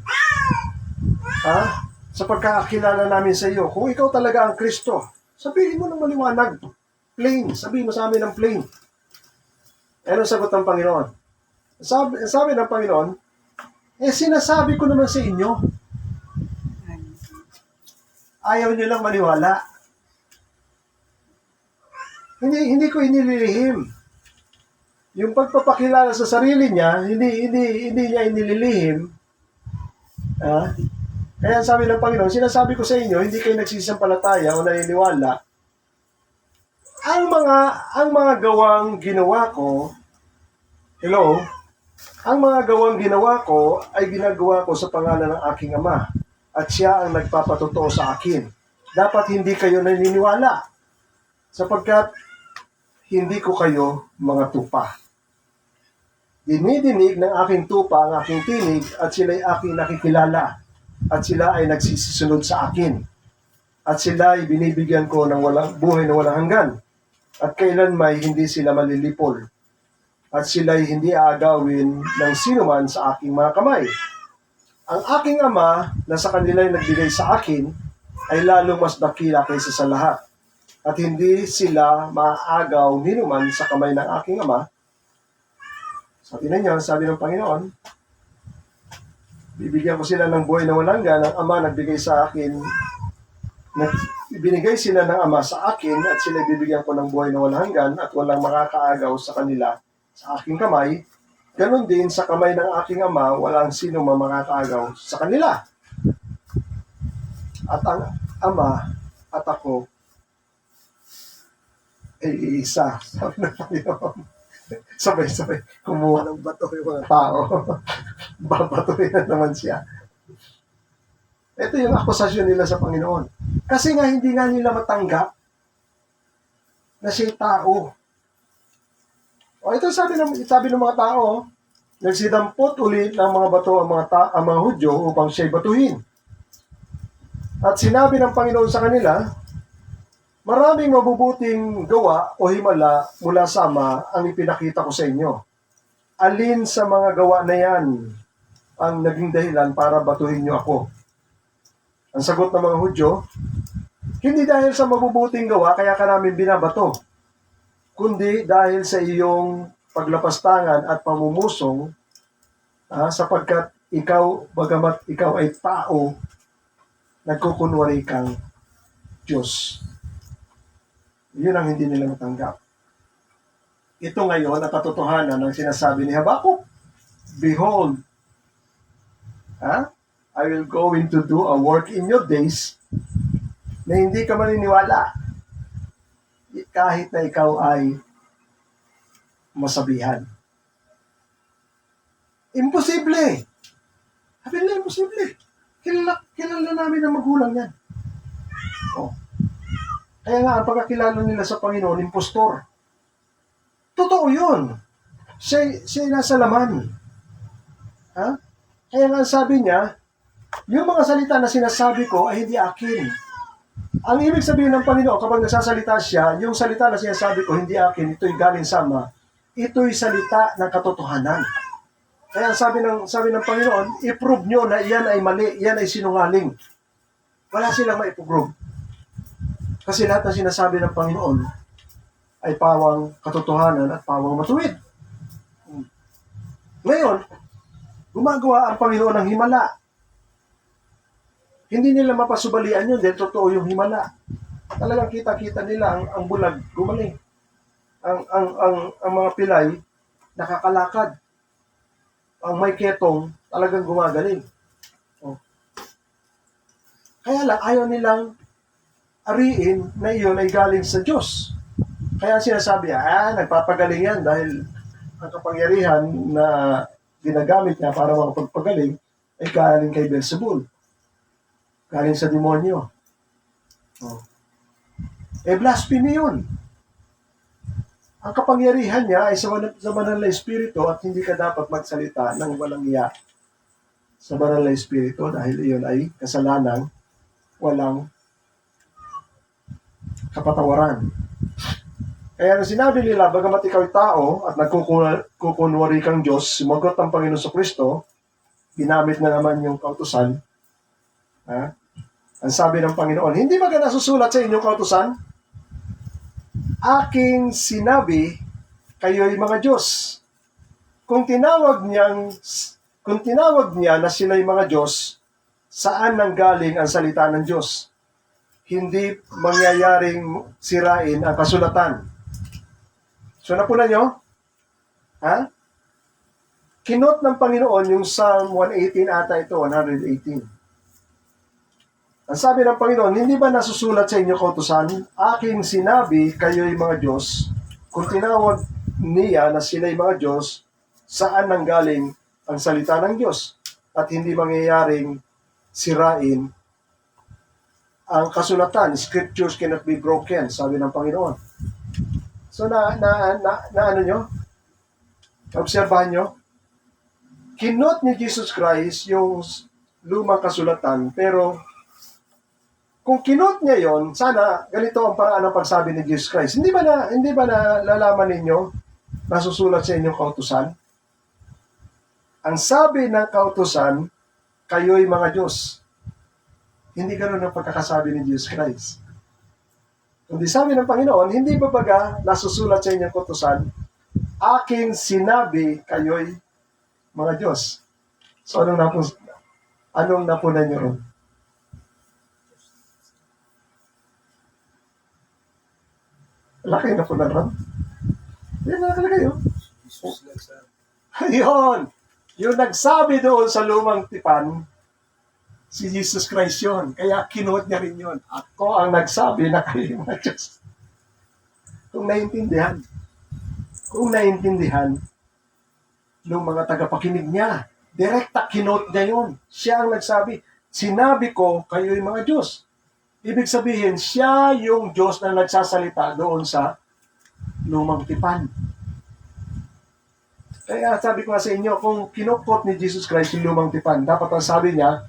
Speaker 1: Sa pagkakakilala namin sa iyo, kung ikaw talaga ang Kristo, sabihin mo ng maliwanag. Plain. Sabihin mo sa amin ng plain. Anong sagot ng Panginoon? Sabi ng Panginoon, sinasabi ko naman sa inyo. Ayaw niyo lang maniwala. Hindi ko inililihim. Yung pagpapakilala sa sarili niya, hindi niya inililihim. Kaya sabi ng Panginoon, sinasabi ko sa inyo, hindi kayo nagsisampalataya o naniniwala. Ang mga gawang ginawa ko, ang mga gawang ginawa ko ay ginagawa ko sa pangalan ng aking Ama. At siya ang nagpapatotoo sa akin. Dapat hindi kayo naniniwala. Sapagkat hindi ko kayo mga tupa. Dinidinig ng aking tupa ang aking tinig at sila'y aking nakikilala at sila ay nagsisisunod sa akin. At sila ay binibigyan ko ng buhay na walang hanggan at kailan may hindi sila malilipol. At sila ay hindi aagawin ng sinuman sa aking mga kamay. Ang aking Ama na sa kanila ay nagbigay sa akin ay lalong mas dakila kaysa sa lahat. At hindi sila maaagaw ninuman sa kamay ng aking Ama. Sabi na niya, sabi ng Panginoon, bibigyan ko sila ng buhay na walang hanggan. Ang Ama nagbigay sa akin, ibinigay sila ng Ama sa akin at sila bibigyan ko ng buhay na walang hanggan at walang makakaagaw sa kanila sa aking kamay. Ganon din sa kamay ng aking Ama, walang sino makakaagaw sa kanila. At ang Ama at ako ay isa. Sabi ng Panginoon. Sabay-sabay, kumuha ng bato yung mga tao. Babatuhin na naman siya. Ito yung akusasyon nila sa Panginoon. Kasi nga hindi nga nila matanggap na siya'y tao. O ito sabi ng mga tao, nagsidampot ulit ng mga bato ang mga Hudyo upang siya'y batuhin. At sinabi ng Panginoon sa kanila, maraming mabubuting gawa o himala mula sa Ama ang ipinakita ko sa inyo. Alin sa mga gawa na yan ang naging dahilan para batuhin niyo ako? Ang sagot ng mga Hudyo, hindi dahil sa mabubuting gawa kaya ka namin binabato, kundi dahil sa iyong paglapastangan at pamumusong, sapagkat ikaw, bagamat ikaw ay tao, nagkukunwari kang Diyos. Yun ang hindi nila matanggap. Ito ngayon ang katotohanan ng sinasabi ni Habakuk. Behold, I will go to do a work in your days na hindi ka maniniwala kahit na ikaw ay masabihan. Imposible! Sabi nila, imposible. Kilala namin ang magulang yan. Kaya nga, ang pagkakilala nila sa Panginoon, impostor. Totoo yun. Siya nasa laman. Kaya nga, sabi niya, yung mga salita na sinasabi ko ay hindi akin. Ang ibig sabihin ng Panginoon, kapag nagsasalita siya, yung salita na sinasabi ko, hindi akin, ito'y galing sa Ama. ito'y salita ng katotohanan. Kaya sabi ng Panginoon, i-prove nyo na iyan ay mali, iyan ay sinungaling. Wala silang maiprove. Kasi lahat ng sinasabi ng Panginoon ay pawang katotohanan at pawang matuwid. Ngayon, gumagawa ang Panginoon ng himala. Hindi nila mapasubalian yun dahil totoo yung himala. Talagang kita-kita nila ang bulag gumaling. Ang mga pilay nakakalakad. Ang may ketong talagang gumagaling. Oh. Kaya lang ayaw nilang ariin na iyon ay galing sa Diyos. Kaya sinasabi, nagpapagaling yan dahil ang kapangyarihan na ginagamit niya para makapagpagaling ay galing kay Beelzebul. Galing sa demonyo. Oh. Blasphemy yun. Ang kapangyarihan niya ay sa banal na espiritu at hindi ka dapat magsalita ng walang iya sa banal na espiritu dahil iyon ay kasalanan, walang kapatawaran. Kaya nung sinabi nila, bagamat ikaw ay tao at nagkukunwari kang Diyos, sumagot ang Panginoon sa Kristo, ginamit na naman yung kautusan. Ang sabi ng Panginoon, hindi ba nasusulat sa inyong kautusan? Aking sinabi, kayo'y mga Diyos. Kung tinawag niya na sila'y mga Diyos, saan nanggaling ang salita ng Diyos? Hindi mangyayaring sirain ang kasulatan. So napunan nyo? Kinot ng Panginoon yung Psalm 118 ata ito, 118. Ang sabi ng Panginoon, hindi ba nasusulat sa inyo kautusan? Aking sinabi, kayo'y mga Diyos. Kung tinawag niya na sila'y mga Diyos, saan nanggaling ang salita ng Diyos? At hindi mangyayaring sirain ang kasulatan. Scriptures cannot be broken, sabi ng Panginoon. So ano nyo? Obserbahan nyo? Kinot ni Jesus Christ yung lumang kasulatan, pero kung kinot niya yon, sana ganito ang paraan ng pagsabi ni Jesus Christ. Hindi ba nalalaman ninyo, nasusulat sa inyong kautusan? Ang sabi ng kautusan, kayo'y mga Diyos. Hindi ganoon ang pagkakasabi ni Jesus Christ. Kundi sabi ng Panginoon, hindi ba baga nasusulat sa inyong kautusan, aking sinabi, kayo'y mga Diyos. So anong napunan niyo ron? Laki na po na ron. Yan na talaga yun. Ayun. Yung nagsabi doon sa lumang tipan, si Jesus Christ yun. Kaya kinuot niya rin yun. Ako ang nagsabi na kayo mga Diyos. Kung naintindihan ng mga tagapakinig niya, direkta kinuot niya yun. Siya ang nagsabi, sinabi ko, kayo'y mga Diyos. Ibig sabihin, siya yung Diyos na nagsasalita doon sa lumang tipan. Kaya sabi ko nga sa inyo, kung kinukot ni Jesus Christ yung lumang tipan, dapat ang sabi niya,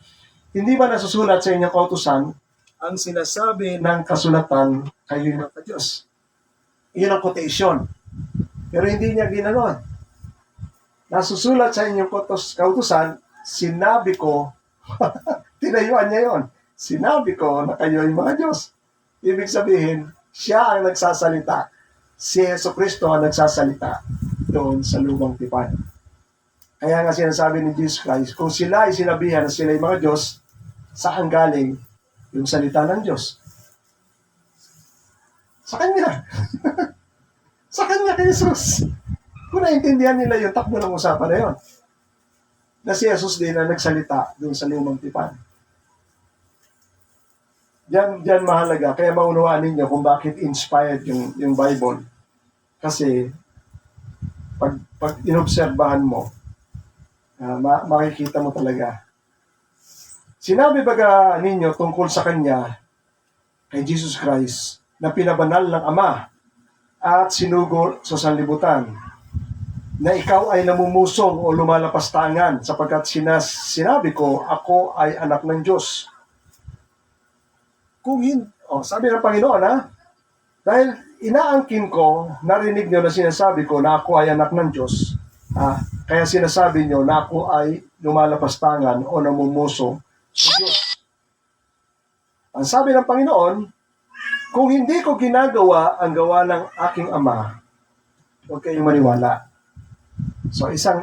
Speaker 1: hindi ba nasusulat sa inyong kautusan ang sinasabi ng kasulatan kayo'y mga Diyos? Iyon ang quotation. Pero hindi niya ginanon. Nasusulat sa inyong kautusan, sinabi ko, tinayuan niya yon. Sinabi ko na kayo'y mga Diyos. Ibig sabihin, siya ang nagsasalita. Si Jesucristo ang nagsasalita doon sa lumang tipan. Kaya nga sinasabi ni Jesus Christ, kung sila ay sinabihan na sila'y mga Diyos, saan galing yung salita ng Diyos? Sa Kanya. Sa Kanya kay Jesus. Kung naintindihan nila yung takbo ng usapan na yun, na si Jesus din ang nagsalita doon sa lumang tipan. Diyan mahalaga. Kaya maunawaan ninyo kung bakit inspired yung Bible. Kasi pag inobserbahan mo, makikita mo talaga. Sinabi baga ninyo tungkol sa Kanya, kay Jesus Christ, na pinabanal ng Ama at sinugo sa sanlibutan, na ikaw ay namumusong o lumalapastangan sapagkat sinabi ko, ako ay anak ng Diyos. Kung hindi, sabi ng Panginoon dahil inaangkin ko, narinig nyo na sinasabi ko na ako ay anak ng Diyos, kaya sinasabi nyo na ako ay lumalapastangan o namumuso sa Diyos. Ang sabi ng Panginoon, kung hindi ko ginagawa ang gawa ng aking Ama, huwag kayong maniwala. So isang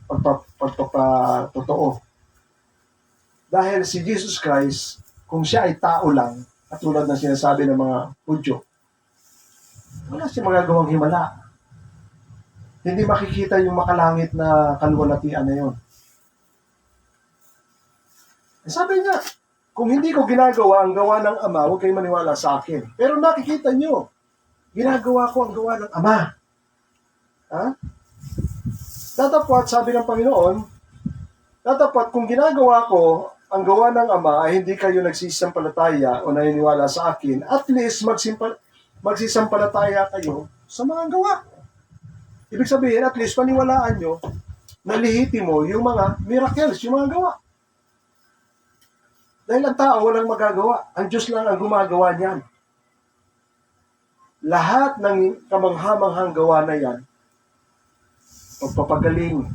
Speaker 1: pagpapatotoo. Dahil si Jesus Christ, kung siya ay tao lang, at tulad ng sinasabi ng mga Hudyo, wala siyang magagawang himala. Hindi makikita yung makalangit na kaluwalhatian na yun. Sabi niya, kung hindi ko ginagawa ang gawa ng Ama, huwag kayong maniwala sa akin. Pero nakikita nyo, ginagawa ko ang gawa ng Ama. Datapwat, sabi ng Panginoon, datapwat kung ginagawa ko ang gawa ng Ama ay hindi kayo nagsisampalataya o naniniwala sa akin, at least magsisampalataya kayo sa mga gawa. Ibig sabihin, at least paniwalaan nyo na lihitimo yung mga miracles, yung mga gawa. Dahil ang tao walang magagawa. Ang Diyos lang ang gumagawa niyan. Lahat ng kamanghamanghang gawa na yan, pagpapagaling,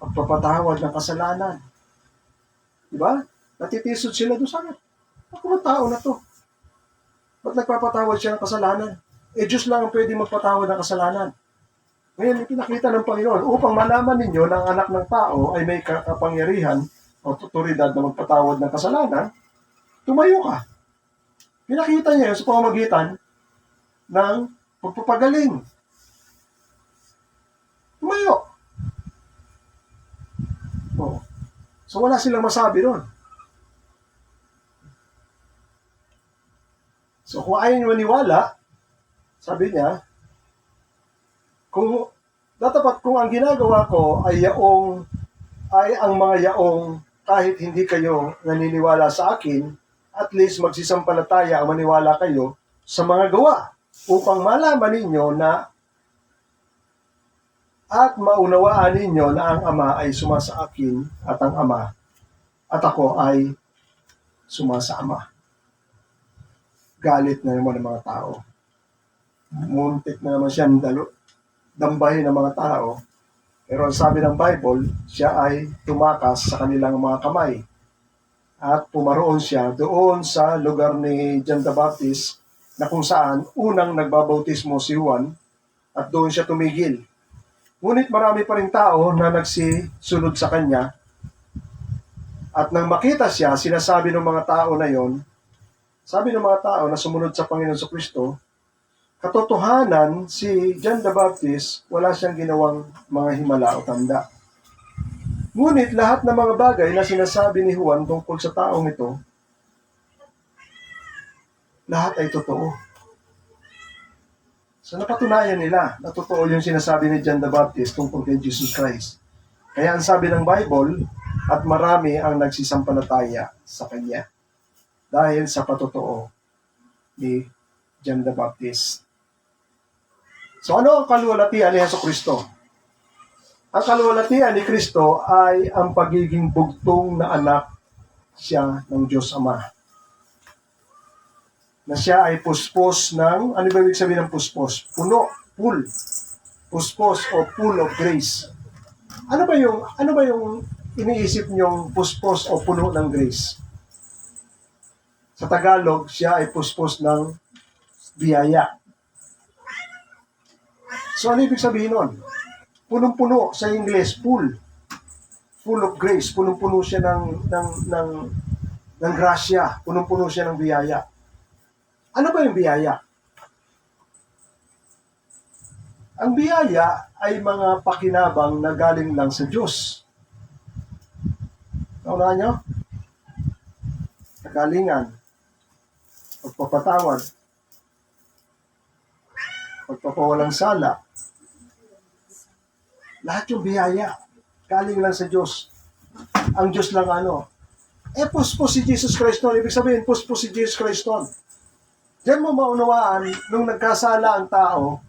Speaker 1: pagpapatawad ng kasalanan. Diba? Natitisod sila doon sa akin. Ako ba tao na to? Ba't nagpapatawad siya ng kasalanan? Diyos lang ang pwede magpatawad ng kasalanan. Ngayon, pinakita ng Panginoon, upang malaman ninyo na ang anak ng tao ay may kapangyarihan o tuturidad na magpatawad ng kasalanan, tumayo ka. Pinakita niya sa pamamagitan ng pagpapagaling. Tumayo. So wala silang masabi doon. So kung ayaw nyo maniwala, sabi niya, kung ang ginagawa ko ay ang mga yaong kahit hindi kayo naniniwala sa akin, at least magsisampalataya ang maniwala kayo sa mga gawa upang malaman ninyo na at maunawaan ninyo na ang Ama ay sumasa akin at ang Ama at ako ay sumasa Ama. Galit na naman ng mga tao. Muntik na naman siya dambahin ng mga tao. Pero ang sabi ng Bible, siya ay tumakas sa kanilang mga kamay. At pumaroon siya doon sa lugar ni John the Baptist na kung saan unang nagbabautismo si Juan at doon siya tumigil. Ngunit marami pa rin tao na nagsisunod sa kanya. At nang makita siya, sinasabi ng mga tao na yon, sabi ng mga tao na sumunod sa Panginoon Kristo, katotohanan, si John the Baptist, wala siyang ginawang mga himala o tanda. Ngunit lahat ng mga bagay na sinasabi ni Juan tungkol sa taong ito, lahat ay totoo. So napatunayan nila na totoo yung sinasabi ni John the Baptist tungkol kay Jesus Christ. Kaya ang sabi ng Bible, at marami ang nagsisampalataya sa Kanya dahil sa patotoo ni John the Baptist. So ano ang kaluwalhatian ni Jesucristo? Ang kaluwalhatian ni Kristo ay ang pagiging bugtong na anak siya ng Diyos Ama. Na siya ay puspos ng, ano ba ibig sabihin ng puspos? Puno, full. Puspos o full of grace. Ano ba yung iniisip niyong puspos o puno ng grace? Sa Tagalog, siya ay puspos ng biyaya. So ano ibig sabihin nun? Punong-puno sa English, full. Full of grace. Punong-puno siya ng grasya. Punong-puno siya ng biyaya. Ano ba yung biyaya? Ang biyaya ay mga pakinabang na galing lang sa Diyos. Naunahan nyo? Kagalingan, pagpapatawad, pagpapawalang sala. Lahat yung biyaya, galing lang sa Diyos. Ang Diyos lang puspos si Jesus Christ nun. Ibig sabihin, puspos si Jesus Christ nun. Diyan mo maunawaan, nung nagkasala ang tao,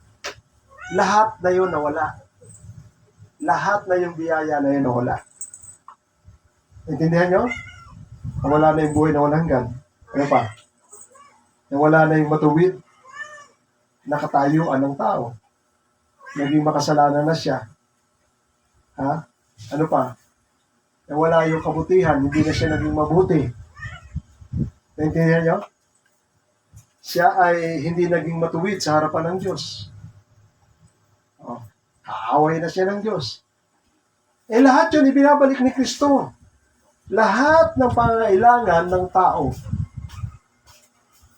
Speaker 1: lahat na yun nawala. Lahat na yung biyaya na yun nawala. Intindihan nyo? Nawala na yung buhay na walang hanggan. Ano pa? Nawala na yung matuwid. nakatayuan ng tao. Naging makasalanan na siya. Ha? Ano pa? Nawala yung kabutihan, hindi na siya naging mabuti. Naintindihan niyo? Siya ay hindi naging matuwid sa harapan ng Diyos. Oh, kaaway na siya ng Diyos. Lahat yun ibinabalik ni Kristo. Lahat ng pangangailangan ng tao,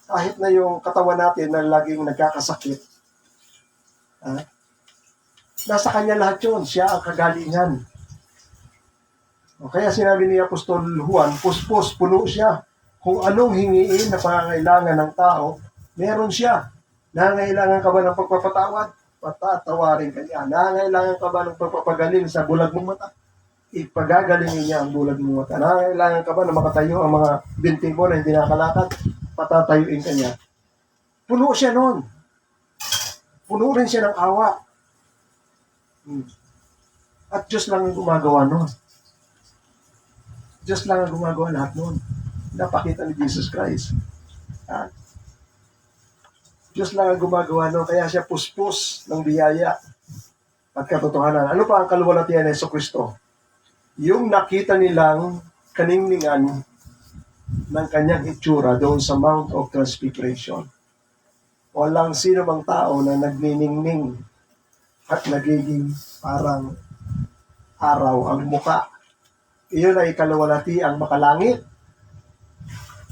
Speaker 1: kahit na yung katawan natin na laging nagkakasakit, nasa Kanya lahat yun. Siya ang kagalingan. Kaya sinabi ni Apostol Juan, puspos, puno siya. Kung anong hingiin na pangangailangan ng tao, meron siya. Nangangailangan ka ba ng pagpapatawad? Patatawarin ka niya. Nangangailangan ka ba ng pagpapagaling sa bulag mong mata? Ipagagalingin niya ang bulag mong mata. Nangangailangan ka ba na makatayo ang mga binting mo na hindi nakalakad? Patatayuin ka niya. Puno siya noon. Puno rin siya ng awa. At Diyos lang ang gumagawa noon. Diyos lang ang gumagawa lahat noon. Napakita ni Jesus Christ. Diyos lang ang gumagawa noon. Kaya siya puspos ng biyaya at katotohanan. Ano pa ang kaluwalhatian ni Jesucristo? Yung nakita nilang kaningningan ng kanyang itsura doon sa Mount of Transfiguration. Walang sino bang tao na nagniningning at nagiging parang araw ang muka. Iyon ay kaluwalhatiang makalangit.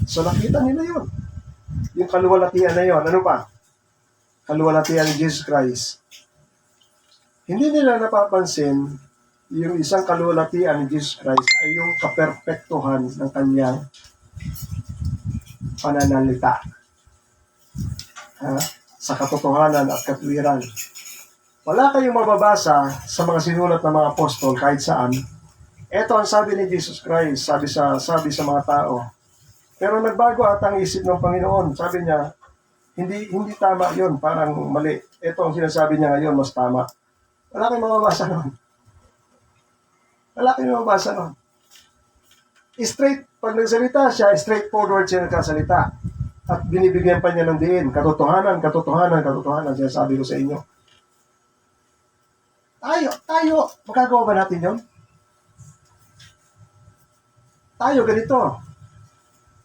Speaker 1: So nakita nila yun. Yung kaluwalhatian na yun. Ano pa? Kaluwalhatian ni Jesus Christ. Hindi nila napapansin yung isang kaluwalhatian ni Jesus Christ ay yung kaperpektuhan ng kanyang pananalita. Sa katotohanan at katwiran. Wala kayong mababasa sa mga sinulat ng mga apostol kahit saan. Ito ang sabi ni Jesus Christ, sabi sa mga tao. Pero nagbago at ang isip ng Panginoon. Sabi niya, hindi tama yun, parang mali. Ito ang sinasabi niya ngayon, mas tama. Wala kayong mababasa nun. Wala kayong mababasa nun. Straight, pag nagsalita siya, straightforward siya nagkasalita. At binibigyan pa niya ng diin. Katotohanan, sinasabi ko sa inyo. Tayo, magagawa ba natin yun? Tayo, ganito.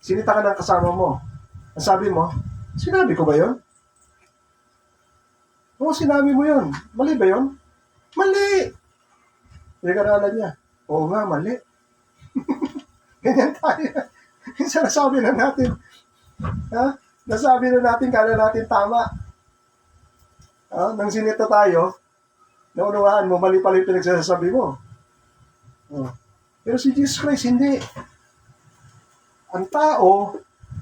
Speaker 1: Sinita ka ng kasama mo. Ang sabi mo, sinabi ko ba yun? Oo, sinabi mo yun. Mali ba yun? Mali! Pinag-aralan niya. Oo nga, mali. Ganyan tayo. Nasabi na natin. Nasabi na natin, kala natin tama. Nang sinita tayo, naunawaan mo, mali pala yung pinagsasabi mo. Pero si Jesus Christ, hindi. Ang tao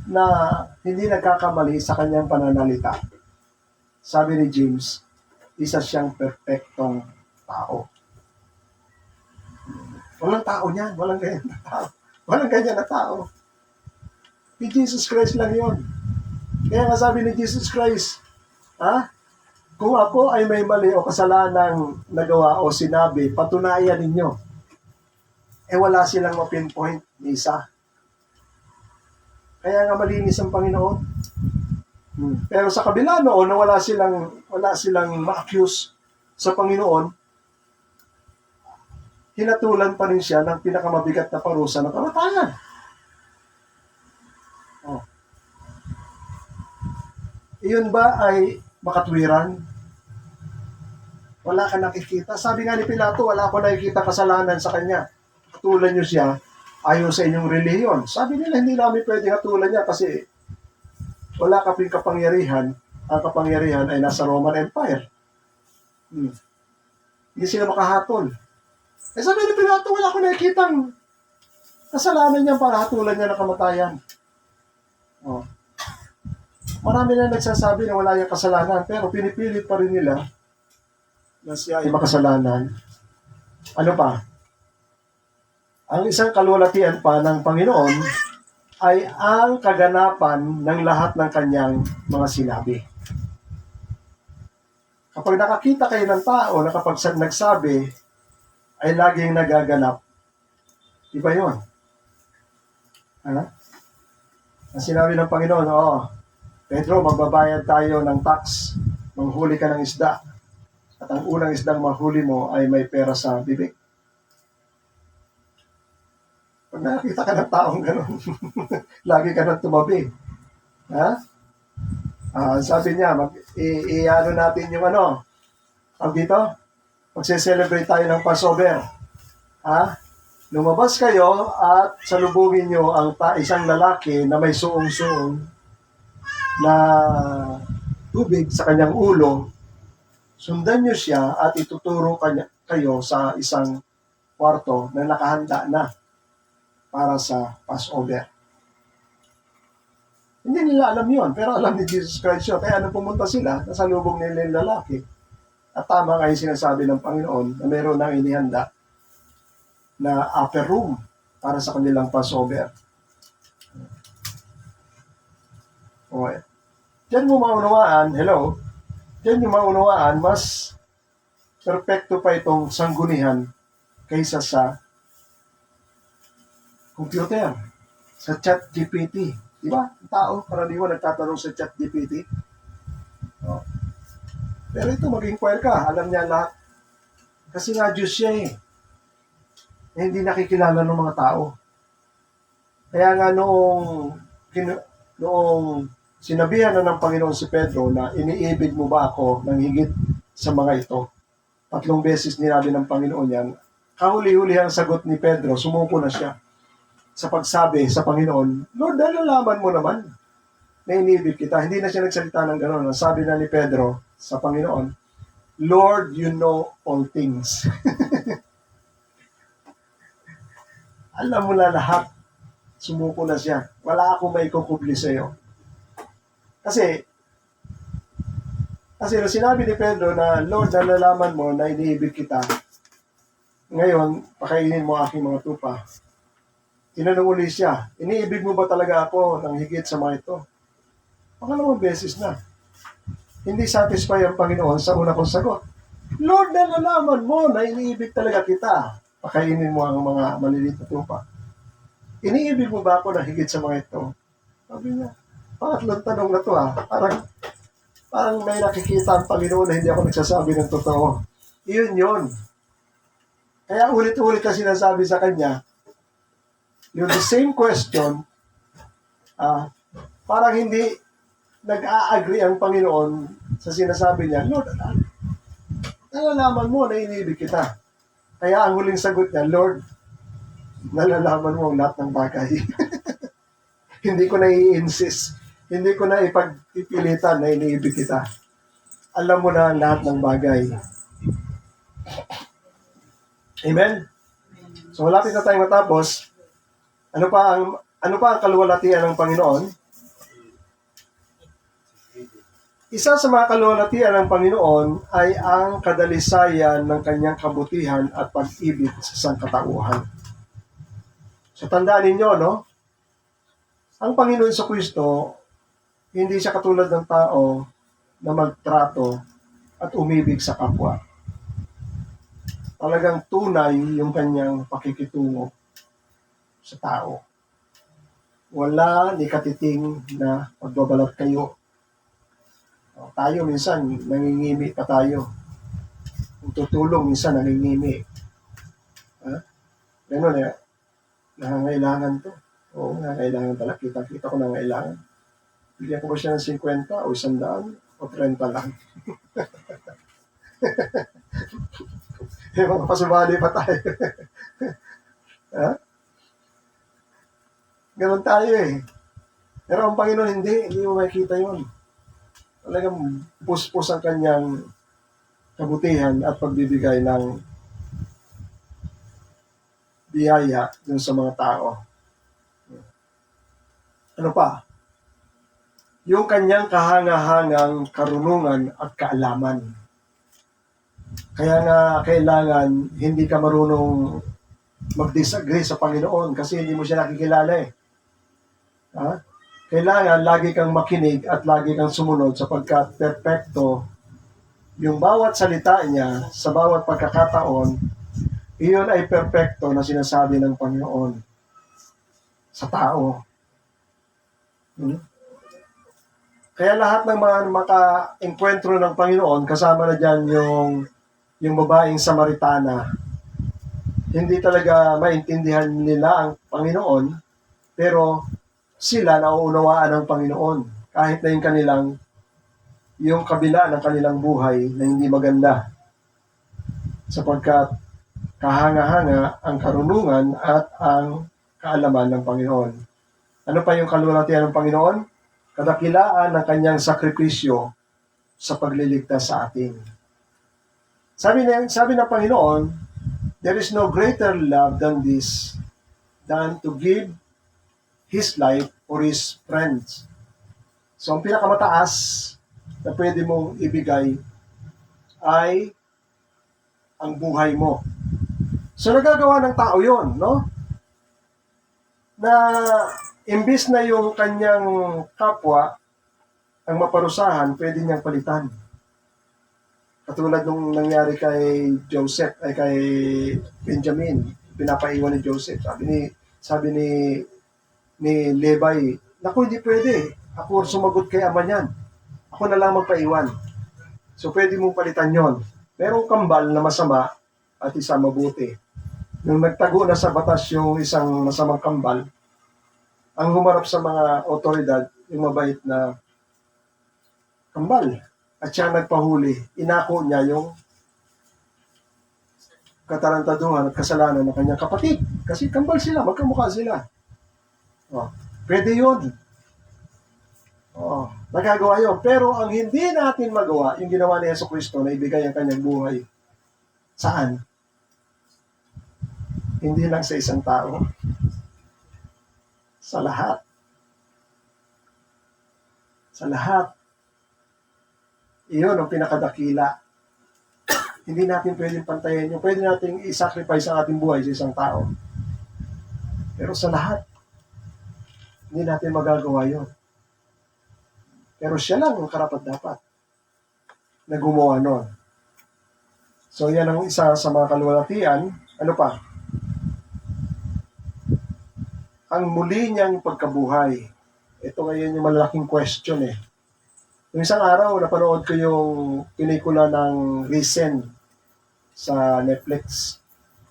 Speaker 1: na hindi nagkakamali sa kanyang pananalita, sabi ni James, isa siyang perfectong tao. Walang tao niyan. Walang ganyan na tao. Walang ganyan na tao. Si Jesus Christ lang yun. Kaya nga sabi ni Jesus Christ, kung ako ay may mali o kasalanang nagawa o sinabi, patunayan ninyo. Wala silang ma-pinpoint ni isa. Kaya nga malinis ang Panginoon. Pero sa kabila noon na wala silang ma-accuse sa Panginoon, hinatulan pa rin siya ng pinakamabigat na parusa ng kamatayan. Iyon ba ay makatwiran? Wala ka nakikita. Sabi nga ni Pilato, wala ko nakikita kasalanan sa kanya. Hatulan niyo siya ayon sa inyong relihiyon. Sabi nila, hindi namin pwede hatulan niya kasi wala kaping kapangyarihan. Ang kapangyarihan ay nasa Roman Empire. Hindi sila makahatol. Sabi ni Pilato, wala ko nakikitang kasalanan niya para hatulan niya ng kamatayan. Marami na nagsasabi na wala yung kasalanan, pero pinipilit pa rin nila na siya ay makasalanan. Ano pa? Ang isang kaluwalhatian pa ng Panginoon ay ang kaganapan ng lahat ng kanyang mga sinabi. Kapag nakakita kayo ng tao na kapag nagsabi ay laging nagaganap, iba yun. Ang sinabi ng Panginoon, Pedro, magbabayad tayo ng tax. manghuli ka ng isda, at ang unang isdang mahuli mo ay may pera sa bibig. Pag nakakita ka ng taong gano'n, lagi ka nang tumabi. Ha? Sabi niya, i-ano natin yung dito, magse-celebrate tayo ng Passover. Ha? Lumabas kayo at salubungin nyo ang isang lalaki na may suong-suong na tubig sa kanyang ulo. Sundan nyo siya at ituturo kayo sa isang kwarto na nakahanda na para sa Passover. Hindi nila alam yon, pero alam ni Jesus Christ yun. Kaya nung pumunta sila, nasalubong nila yung lalaki. At tama nga yung sinasabi ng Panginoon na mayroon nang inihanda na upper room para sa kanilang Passover. Okay. Diyan mo maunawaan, diyan mo maunawaan, mas perfecto pa itong sanggunihan kaysa sa computer, sa ChatGPT. Diba? Tao, karaniwan nagtatanong sa ChatGPT. Pero ito, mag-inquire ka. Alam niya lahat. Kasi nga Diyos siya na hindi nakikilala ng mga tao. Kaya nga noong sinabihan na ng Panginoon si Pedro na iniibig mo ba ako ng higit sa mga ito? 3 beses ninabi ng Panginoon yan. Kahuli-huli ang sagot ni Pedro, sumuko na siya sa pagsabi sa Panginoon, Lord, nalalaman mo naman na iniibig kita. Hindi na siya nagsalita ng gano'n. Ang sabi na ni Pedro sa Panginoon, Lord, you know all things. Alam mo na lahat. Sumuko na siya. Wala akong may kukubli sa iyo. Kasi nung sinabi ni Pedro na, Lord, nalalaman mo na iniibig kita, ngayon, pakainin mo aking mga tupa. Tinanong uli siya, iniibig mo ba talaga ako ng higit sa mga ito? Pangalawang beses na. Hindi satisfy ang Panginoon sa una kong sagot. Lord, nalalaman mo na iniibig talaga kita. Pakainin mo ang mga maliliit na tupa. Iniibig mo ba ako ng higit sa mga ito? Sabi niya, pangatlong tanong na to Parang may nakikita ang Panginoon na hindi ako nagsasabi ng totoo. Iyon yun. Kaya ulit-ulit na sinasabi sa kanya, yung the same question, parang hindi nag-a-agree ang Panginoon sa sinasabi niya, Lord, nalalaman mo na iniibig kita. Kaya ang huling sagot niya, Lord, nalalaman mo ang lahat ng bagay. Hindi ko na i-insist. Hindi ko na ipagpipilitan na iniibig kita. Alam mo na ang lahat ng bagay. Amen? So, malapit na tayong matapos. Ano pa ang kaluwalhatian ng Panginoon? Isa sa mga kaluwalhatian ng Panginoon ay ang kadalisayan ng kanyang kabutihan at pag-ibig sa sangkatauhan. So tandaan ninyo, ang Panginoon sa Kristo, hindi siya katulad ng tao na magtrato at umibig sa kapwa. Talagang tunay yung kanyang pakikitungo sa tao. Wala ni katiting na pagbabalat kayo. Tayo minsan, nangingimi pa tayo. Kung tutulong, minsan nangingimi. Ganun nangangailangan to. Oo, nangangailangan talaga. Kita ko nangangailangan. Bigyan ko ba siya ng 50 o 100 o 30 lang? Mga pasubali pa tayo. Ganun tayo Pero ang Panginoon hindi mo makikita yun. Talagang puspos ang kanyang kabutihan at pagbibigay ng biyaya dun sa mga tao. Ano pa? Yung kanyang kahanga-hangang karunungan at kaalaman. Kaya nga kailangan hindi ka marunong mag-disagree sa Panginoon kasi hindi mo siya nakikilala Kailangan lagi kang makinig at lagi kang sumunod sapagkat perpekto yung bawat salita niya sa bawat pagkakataon, iyon ay perpekto na sinasabi ng Panginoon sa tao. Kaya lahat ng mga maka-enkwentro ng Panginoon, kasama na dyan yung babaeng Samaritana, hindi talaga maintindihan nila ang Panginoon, pero sila nauunawaan ng Panginoon. Kahit na yung kabila ng kanilang buhay na hindi maganda. Sapagkat kahanga-hanga ang karunungan at ang kaalaman ng Panginoon. Ano pa yung kalulatian ng Panginoon? Kadakilaan ng kanyang sakripisyo sa pagliligtas sa atin. Sabi ng Panginoon, there is no greater love than this, than to give His life for His friends. So, ang pinakamataas na pwede mong ibigay ay ang buhay mo. So, nagagawa ng tao yon, no? Na imbis na yung kanyang kapwa ang maparusahan, pwede niyang palitan. Katulad nung nangyari kay Joseph, ay kay Benjamin, pinapaiwan ni Joseph. Sabi ni Levi, naku, hindi pwede. Ako sumagot kay ama niyan. Ako na lang magpaiwan. So, pwede mong palitan yon. Merong kambal na masama at isa mabuti. Nung nagtago na sa batas yung isang masamang kambal, ang humarap sa mga otoridad, yung mabait na kambal. At siya nagpahuli. Inako niya yung katarantaduhan at kasalanan ng kanyang kapatid. Kasi kambal sila, magkamukha sila. Oh, pwede yun. Oh, nagagawa yun. Pero ang hindi natin magawa, yung ginawa ni Jesucristo na ibigay ang kanyang buhay. Saan? Hindi lang sa isang tao. Sa lahat. Sa lahat. Iyon ang pinakadakila. Hindi natin pwedeng pantayin yung pwede nating i-sacrifice ang ating buhay sa isang tao. Pero sa lahat, hindi natin magagawa yun. Pero siya lang ang karapat-dapat na gumawa nun. So yan ang isa sa mga kaluwalhatian. Ano pa? Ang muli niyang pagkabuhay. Ito ngayon yung malaking question eh. Yung isang araw, napanood ko yung pelikula ng Risen sa Netflix.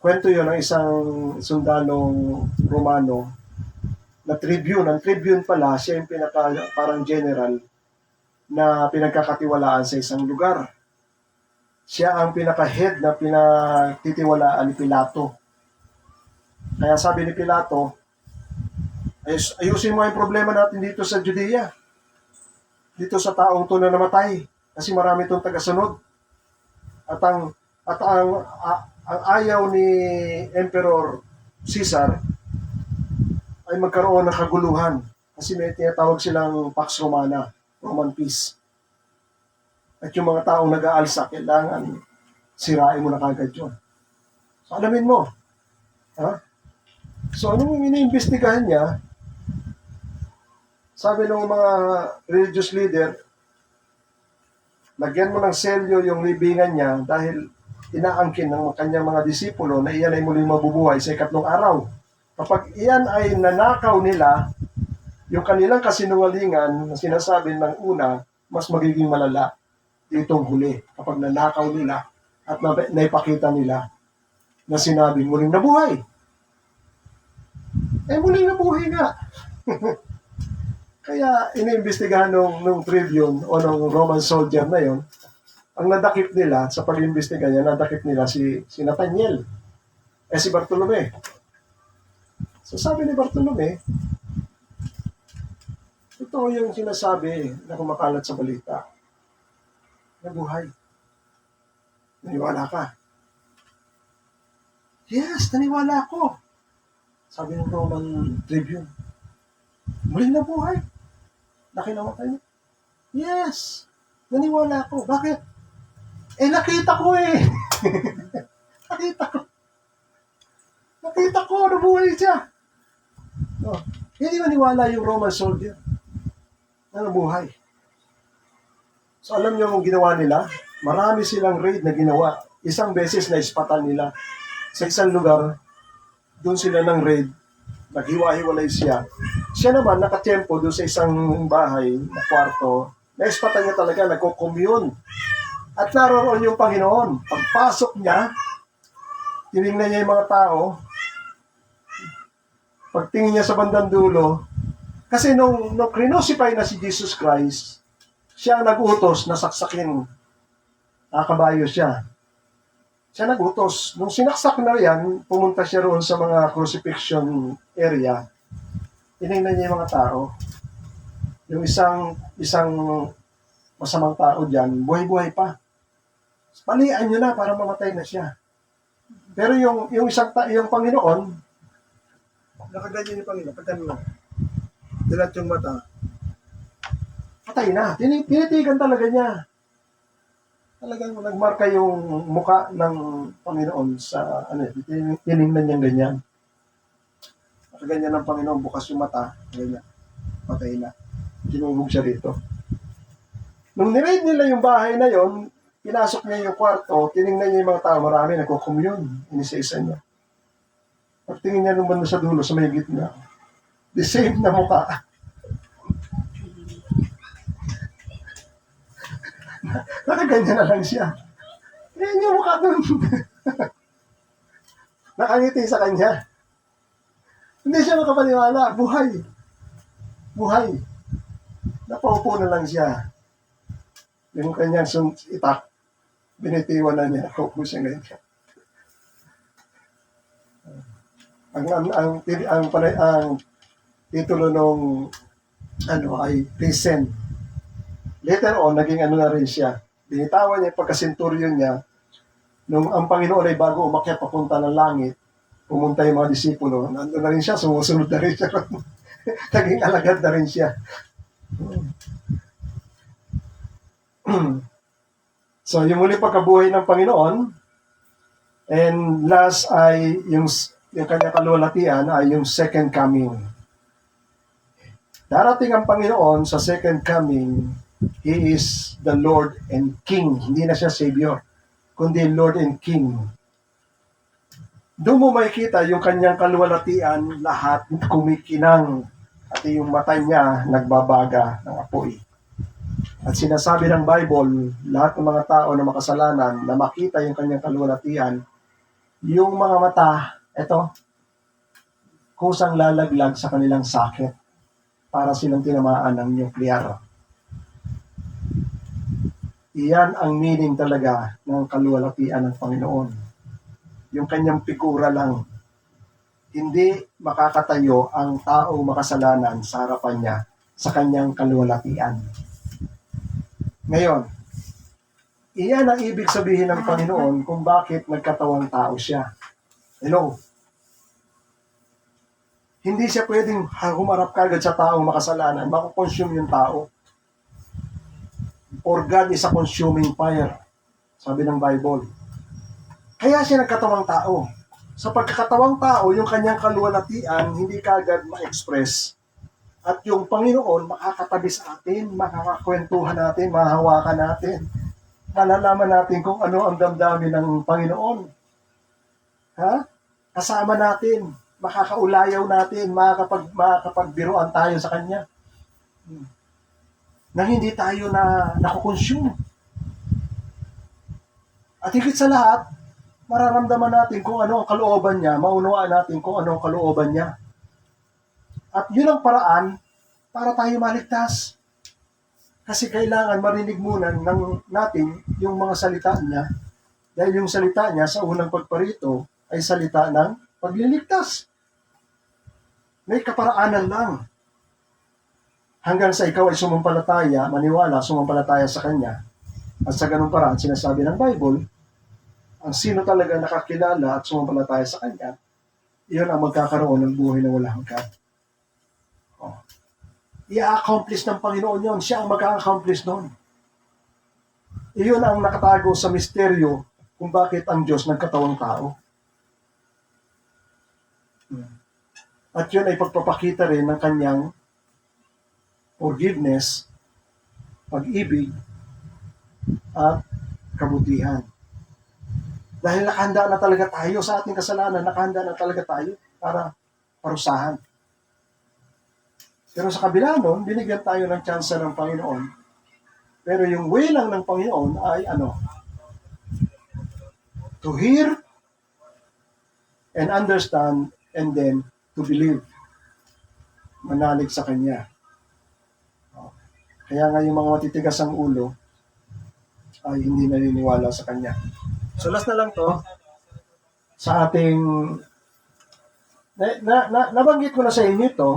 Speaker 1: Kwento yun ng isang sundalong Romano na tribune. Ang tribune pala, siya yung parang general na pinagkakatiwalaan sa isang lugar. Siya ang pinaka-head na pinagtitiwalaan ni Pilato. Kaya sabi ni Pilato, ayusin mo yung problema natin dito sa Judea. Dito sa taong to na namatay. Kasi marami itong tagasunod. At ang ayaw ni Emperor Caesar ay magkaroon ng kaguluhan. Kasi may tinatawag silang Pax Romana, Roman Peace. At yung mga taong nag-aalsa, kailangan sirain mo na kagad yun. So, alamin mo. Ha? So, anong iniimbestigahan niya? Sabi ng mga religious leader, lagyan mo ng selyo yung libingan niya dahil inaangkin ng kanyang mga disipulo na iyan ay muling mabubuhay sa ikatlong araw. Kapag iyan ay nanakaw nila, yung kanilang kasinungalingan na sinasabi ng una, mas magiging malala ditong huli. Kapag nanakaw nila at naipakita nila na sinabi muling nabuhay. Muling nabuhay nga. Kaya iniimbestigahan nung tribune o nung Roman soldier na yon, ang nadakip nila sa pag-imbestiga niya, nadakip nila si Nathaniel, si Bartolome. So sabi ni Bartolome, totoo yung sinasabi na kumakalat sa balita. Nabuhay. Naniwala ka? Yes, naniwala ako. Sabi ng Roman tribune, muling nabuhay. Nakinamatay niya. Yes, naniwala ako. Bakit? Nakita ko eh. Nakita ko, nabuhay siya. No, hindi maniwala yung Roman soldier na nabuhay. So alam niyo ang ginawa nila? Marami silang raid na ginawa. Isang beses na ispatan nila. Sa isang lugar, doon sila ng raid. naghiwa-hiwalay siya. Siya naman, nakatiyempo doon sa isang bahay na kwarto, naispatan niya talaga, nagko-commune. At naroon yung Panginoon. Pagpasok niya, tinignan niya yung mga tao, pagtingin niya sa bandang dulo, kasi nung crucify na si Jesus Christ, siya ang nag-utos na saksakin. Nakabayo siya. Siya nag-utos. Nung sinaksak na yan, pumunta siya roon sa mga crucifixion area. Tinignan niya yung mga tao. Yung isang masamang tao dyan, buhay-buhay pa. Palian nyo na para mamatay na siya. Pero yung Panginoon, nakaganyan yung Panginoon, pagkano na, dilat yung mata, patay na. Tinitigan talaga niya. Talagang nagmarka yung muka ng Panginoon sa, tinignan niyang ganyan. Nakaganyan ng Panginoon, bukas yung mata, ganyan, patay na. Kinuhog siya rito. Nung niraid nila yung bahay na yon, pinasok niya yung kwarto, tinignan niya yung mga tao, marami nagko-commune, inisa-isa niya. Pagtingin niya naman sa dulo, sa may gitna, the same na mukha. Nakaganyan na lang siya. Yan yung mukha doon. Nakangiti sa kanya. Hindi siya makapaniwala. Buhay. Buhay. Napaupo na lang siya. Yung kanyang itak, binitiwan na niya. Nakaupo siya ngayon. Ang titulo nung ay risen. Later on, naging na rin siya. Binitawan niya pagkasenturyon niya, nung ang Panginoon ay bago umakyat papunta ng langit, pumunta yung mga disipulo, nandun na rin siya, sumusunod na rin siya. Naging alagad na rin siya. So, yung muli pagkabuhay ng Panginoon, and last ay yung kanyang kalulatian ay yung second coming. Darating ang Panginoon sa second coming, He is the Lord and King. Hindi na siya Savior, kundi Lord and King. Doon mo makikita yung kanyang kaluwalhatian, lahat kumikinang at yung mata niya nagbabaga ng apoy. At sinasabi ng Bible, lahat ng mga tao na makasalanan na makita yung kanyang kaluwalhatian, yung mga mata, kusang lalaglag sa kanilang sakit para silang tinamaan ng nuclear. Iyan ang meaning talaga ng kaluwalhatian ng Panginoon. Yung kanyang figura lang. Hindi makakatayo ang tao makasalanan sa harapan niya sa kanyang kaluwalhatian. Ngayon, iyan ang ibig sabihin ng Panginoon kung bakit nagkatawang tao siya. Hello? Hindi siya pwedeng humarap kagad sa taong makasalanan, makukonsume yung tao. For God is a consuming fire, sabi ng Bible. Kaya siya nagkatawang tao. Sa pagkakatawang tao, yung kanyang kaluwalhatian, hindi kagad ma-express. At yung Panginoon, makakatabi sa atin, makakakwentuhan natin, mahahawakan natin. Malalaman natin kung ano ang damdamin ng Panginoon. Kasama natin, makakaulayaw natin, makakapagbiruan tayo sa Kanya. Nang hindi tayo na nakukonsume. At higit sa lahat, mararamdaman natin kung ano ang kalooban niya, maunawaan natin kung ano ang kalooban niya. At yun ang paraan para tayo maligtas. Kasi kailangan marinig muna natin yung mga salita niya. Dahil yung salita niya sa unang pagparito ay salita ng pagliligtas. May kaparaanan lang. Hanggang sa ikaw ay sumampalataya, maniwala, sumampalataya sa Kanya. At sa ganung paraan, sinasabi ng Bible, ang sino talaga nakakilala at sumampalataya sa Kanya, iyon ang magkakaroon ng buhay na walang hanggan. I-accomplish ng Panginoon yun. Siya ang mag-accomplish nun. Iyon ang nakatago sa misteryo kung bakit ang Diyos nagkatawang tao. At yun ay pagpapakita rin ng Kanyang forgiveness, pag-ibig, at kabutihan. Dahil nakahanda na talaga tayo sa ating kasalanan, nakahanda na talaga tayo para parusahan. Pero sa kabila nun, binigyan tayo ng tsansa ng Panginoon. Pero yung way lang ng Panginoon ay to hear and understand and then to believe. Manalig sa Kanya. Kaya nga yung mga matitigas ang ulo ay hindi naniniwala sa Kanya. So last na lang to sa ating nabanggit ko na sa inyo ito,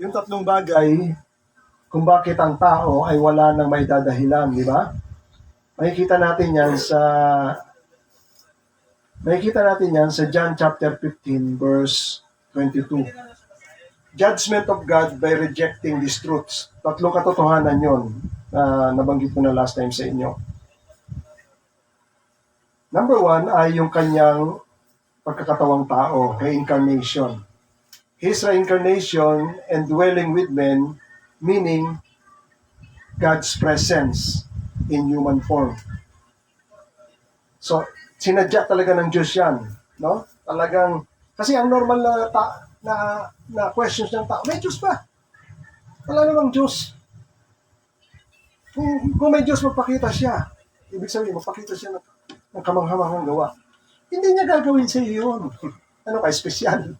Speaker 1: yung tatlong bagay kung bakit ang tao ay wala nang may dadahilan, di ba? Makikita natin yan sa John chapter 15 verse 22. Judgment of God by rejecting these truths. Tatlong katotohanan yon na nabanggit ko na last time sa inyo. Number 1 ay yung kanyang pagkakatawang tao, reincarnation. His reincarnation and dwelling with men, meaning God's presence in human form. So, sinadya talaga ng Diyos yan. No? Talagang, kasi ang normal na questions ng tao, may Diyos ba? Wala namang Diyos. Kung may Diyos, magpakita siya. Ibig sabihin, magpakita siya ng kamanghamanghang gawa. Hindi niya gagawin sa iyo yun. Ano ka, espesyal?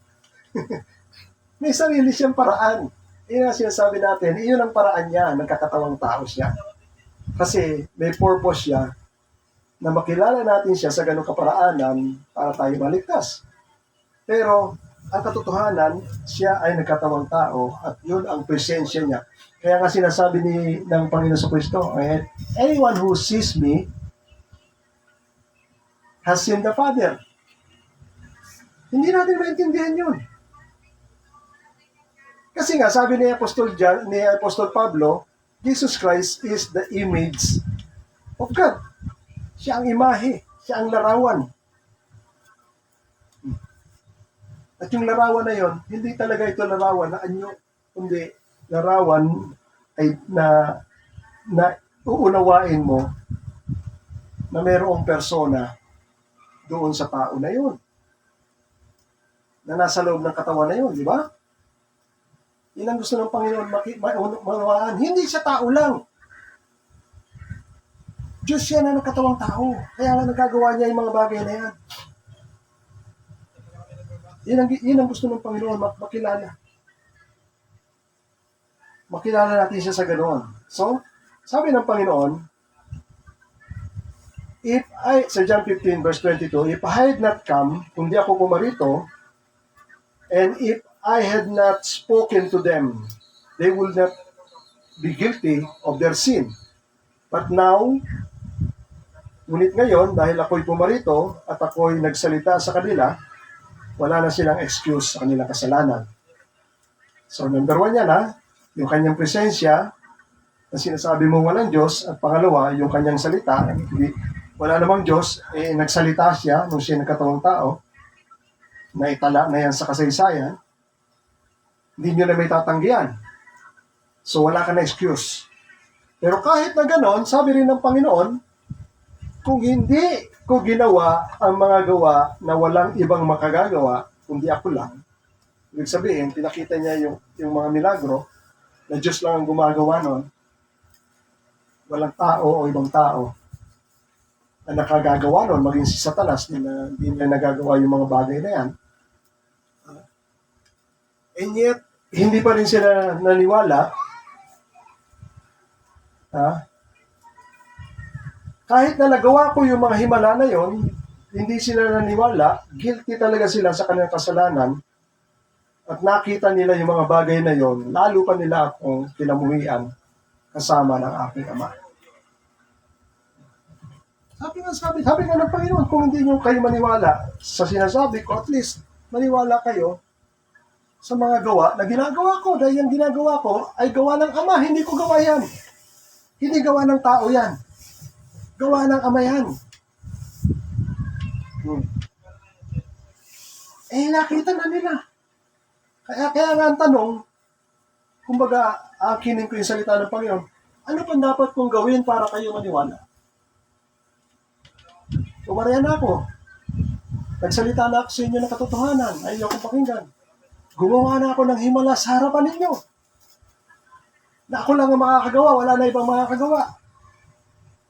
Speaker 1: May sarili siyang paraan. Iyon ang sinasabi natin, iyon ang paraan niya, nagkakatawang tao siya. Kasi may purpose siya na makilala natin siya sa ganong kaparaanan para tayo maligtas. Pero ang katotohanan, siya ay nagkatawang tao at yun ang presensya niya. Kaya nga sinasabi ng Panginoon sa Kristo, anyone who sees me has seen the Father. Hindi natin maintindihan yun. Kasi nga, sabi ni Apostol Pablo, Jesus Christ is the image of God. Siya ang imahe, siya ang larawan. At yung larawan na yon, hindi talaga ito larawan na anyo, kundi larawan ay na uunawain mo na mayroong persona doon sa tao na yon. Na nasa loob ng katawan na yon, di ba? Yan ang gusto ng Panginoon maunawaan. Hindi siya tao lang. Diyos siya na nagkatawang tao. Kaya nga nagagawa niya yung mga bagay na yan. Yan ang gusto ng Panginoon makilala. Makilala natin siya sa ganoon. So, sabi ng Panginoon, sa John 15 verse 22, if I had not come, kung di ako pumarito, and if I had not spoken to them, they would not be guilty of their sin. But now, ngunit ngayon, dahil ako'y pumarito at ako'y nagsalita sa kanila, wala na silang excuse sa kanilang kasalanan. So, number 1 yan yung kanyang presensya, na sinasabi mo walang Diyos, at pangalawa, yung kanyang salita, wala namang Diyos, nagsalita siya nung siya nagkatawang tao, na itala na yan sa kasaysayan, hindi nyo na may tatanggihan. So, wala ka na excuse. Pero kahit na ganon, sabi rin ng Panginoon, kung hindi ko ginawa ang mga gawa na walang ibang makagagawa, kundi ako lang, ibig sabihin, pinakita niya yung mga milagro, na Diyos lang ang gumagawa nun, walang tao o ibang tao na nakagagawa nun, maging si Satanas, hindi na nagagawa yung mga bagay na yan. And yet, hindi pa rin sila naniwala. Kahit na nagawa ko yung mga himala na yon, hindi sila naniwala, guilty talaga sila sa kanilang kasalanan, at nakita nila yung mga bagay na yon, lalo pa nila akong kinamuhian kasama ng aking Ama. Sabi nga ng Panginoon, kung hindi nyo kayo maniwala sa sinasabi ko, at least maniwala kayo sa mga gawa na ginagawa ko. Dahil yung ginagawa ko ay gawa ng Ama, hindi ko gawa yan. Hindi gawa ng tao yan. Gawa ng Ama yan. Nakita na nila. Kaya nga ang tanong, kumbaga, akinin ko yung salita ng Panginoon, ano pa dapat kong gawin para kayo maniwala? Tumarihan na ako. Nagsalita na ako sa inyo ng katotohanan. Ayaw akong pakinggan. Gumawa na ako ng himala sa harapan ninyo. Na ako lang ang makakagawa, wala na ibang makakagawa.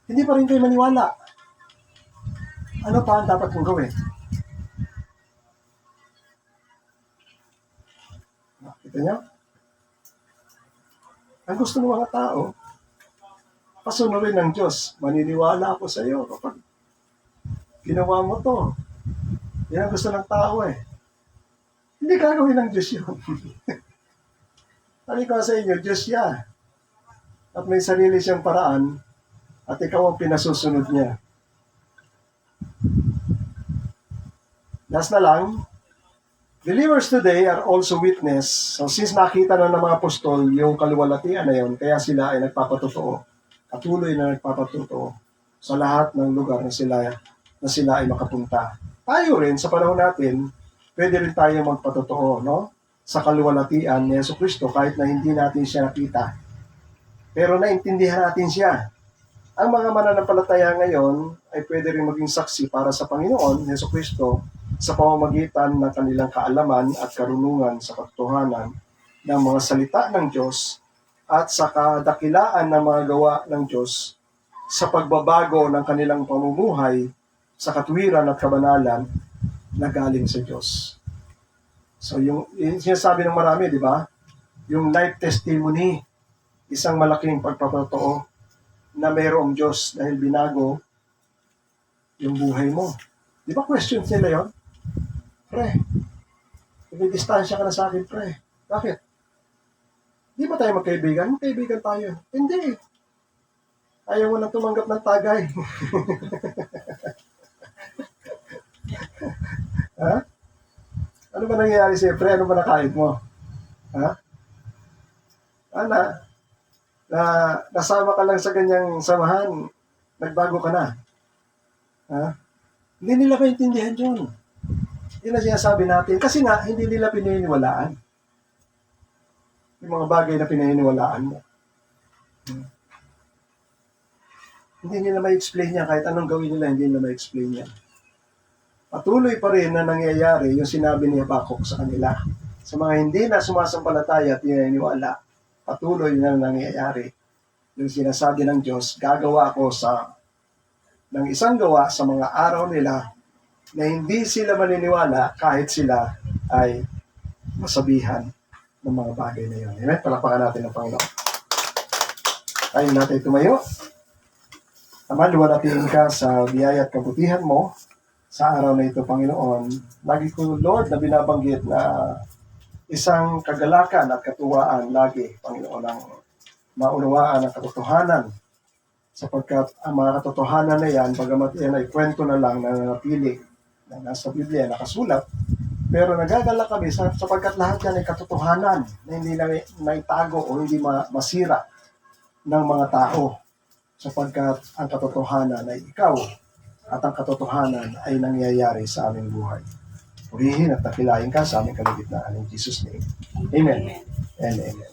Speaker 1: Hindi pa rin kayo maniwala. Ano pa ang dapat kong gawin? Kita niyo? Ang gusto ng mga tao, pasunurin ng Diyos. Maniniwala ako sa iyo kapag ginawa mo to. Yan ang gusto ng tao eh. Hindi gagawin ng Diyos yun. Sabi ko sa inyo, Diyos yan. At may sarili siyang paraan at ikaw ang pinasusunod niya. Last na lang, believers today are also witness. So since nakita na ng mga apostol yung kaluwalhatian na yun, kaya sila ay nagpapatotoo. Patuloy na nagpapatotoo sa lahat ng lugar na sila ay makapunta. Tayo rin, sa panahon natin, pwede rin tayo magpatotoo, no? Sa kaluwalhatian ni Jesucristo kahit na hindi natin siya nakita. Pero naintindihan natin siya. Ang mga mananampalataya ngayon ay pwede rin maging saksi para sa Panginoon, Jesucristo, sa pamamagitan ng kanilang kaalaman at karunungan sa katotohanan ng mga salita ng Diyos at sa kadakilaan ng mga gawa ng Diyos sa pagbabago ng kanilang pamumuhay sa katwiran at kabanalan na galing sa Diyos. So yung sinasabi ng marami, di ba? Yung life testimony, isang malaking pagpapatotoo na mayroong Diyos dahil binago yung buhay mo. Di ba questions nila yun? Pre, distansya ka na sa akin, pre. Bakit? Di ba tayo magkaibigan? Magkaibigan tayo. Hindi. Ayaw mo na tumanggap ng tagay. Ha? Ano ba nangyayari sa'yo, pre? Ano ba nakain mo? Ha? Nasama ka lang sa ganyang samahan, nagbago ka na. Ha? Hindi nila maintindihan yun. Yun ang sinasabi natin. Kasi nga, hindi nila pininiwalaan. Yung mga bagay na pininiwalaan mo. Hindi nila ma-explain yan. Kahit anong gawin nila, hindi nila ma-explain yan. Patuloy pa rin na nangyayari yung sinabi ni Habakkuk sa kanila. Sa mga hindi na sumasampalataya at pininiwala, patuloy na nangyayari. Yung sinasabi ng Diyos, gagawa ako ng isang gawa sa mga araw nila na hindi sila maniniwala kahit sila ay masabihan ng mga bagay na yun. Amen? Palakpakan natin ang Panginoon. Tayo natin tumayo. Ama, luwalhatiin ka sa biyaya at kabutihan mo sa araw na ito, Panginoon. Lagi ko, Lord, na binabanggit na isang kagalakan at katuwaan lagi, Panginoon, ang maunawaan ang katotohanan. Sapagkat ang mga katotohanan na yan, bagamat yan ay kwento na lang na nanatili na nasa Biblia, nakasulat, pero nagagalak kami sapagkat lahat yan ay katotohanan na hindi na naitago o hindi masira ng mga tao. Sapagkat ang katotohanan ay ikaw at ang katotohanan ay nangyayari sa aming buhay. Purihin at takilain ka sa aming kalagitnaan. In Jesus' name. Amen. And amen.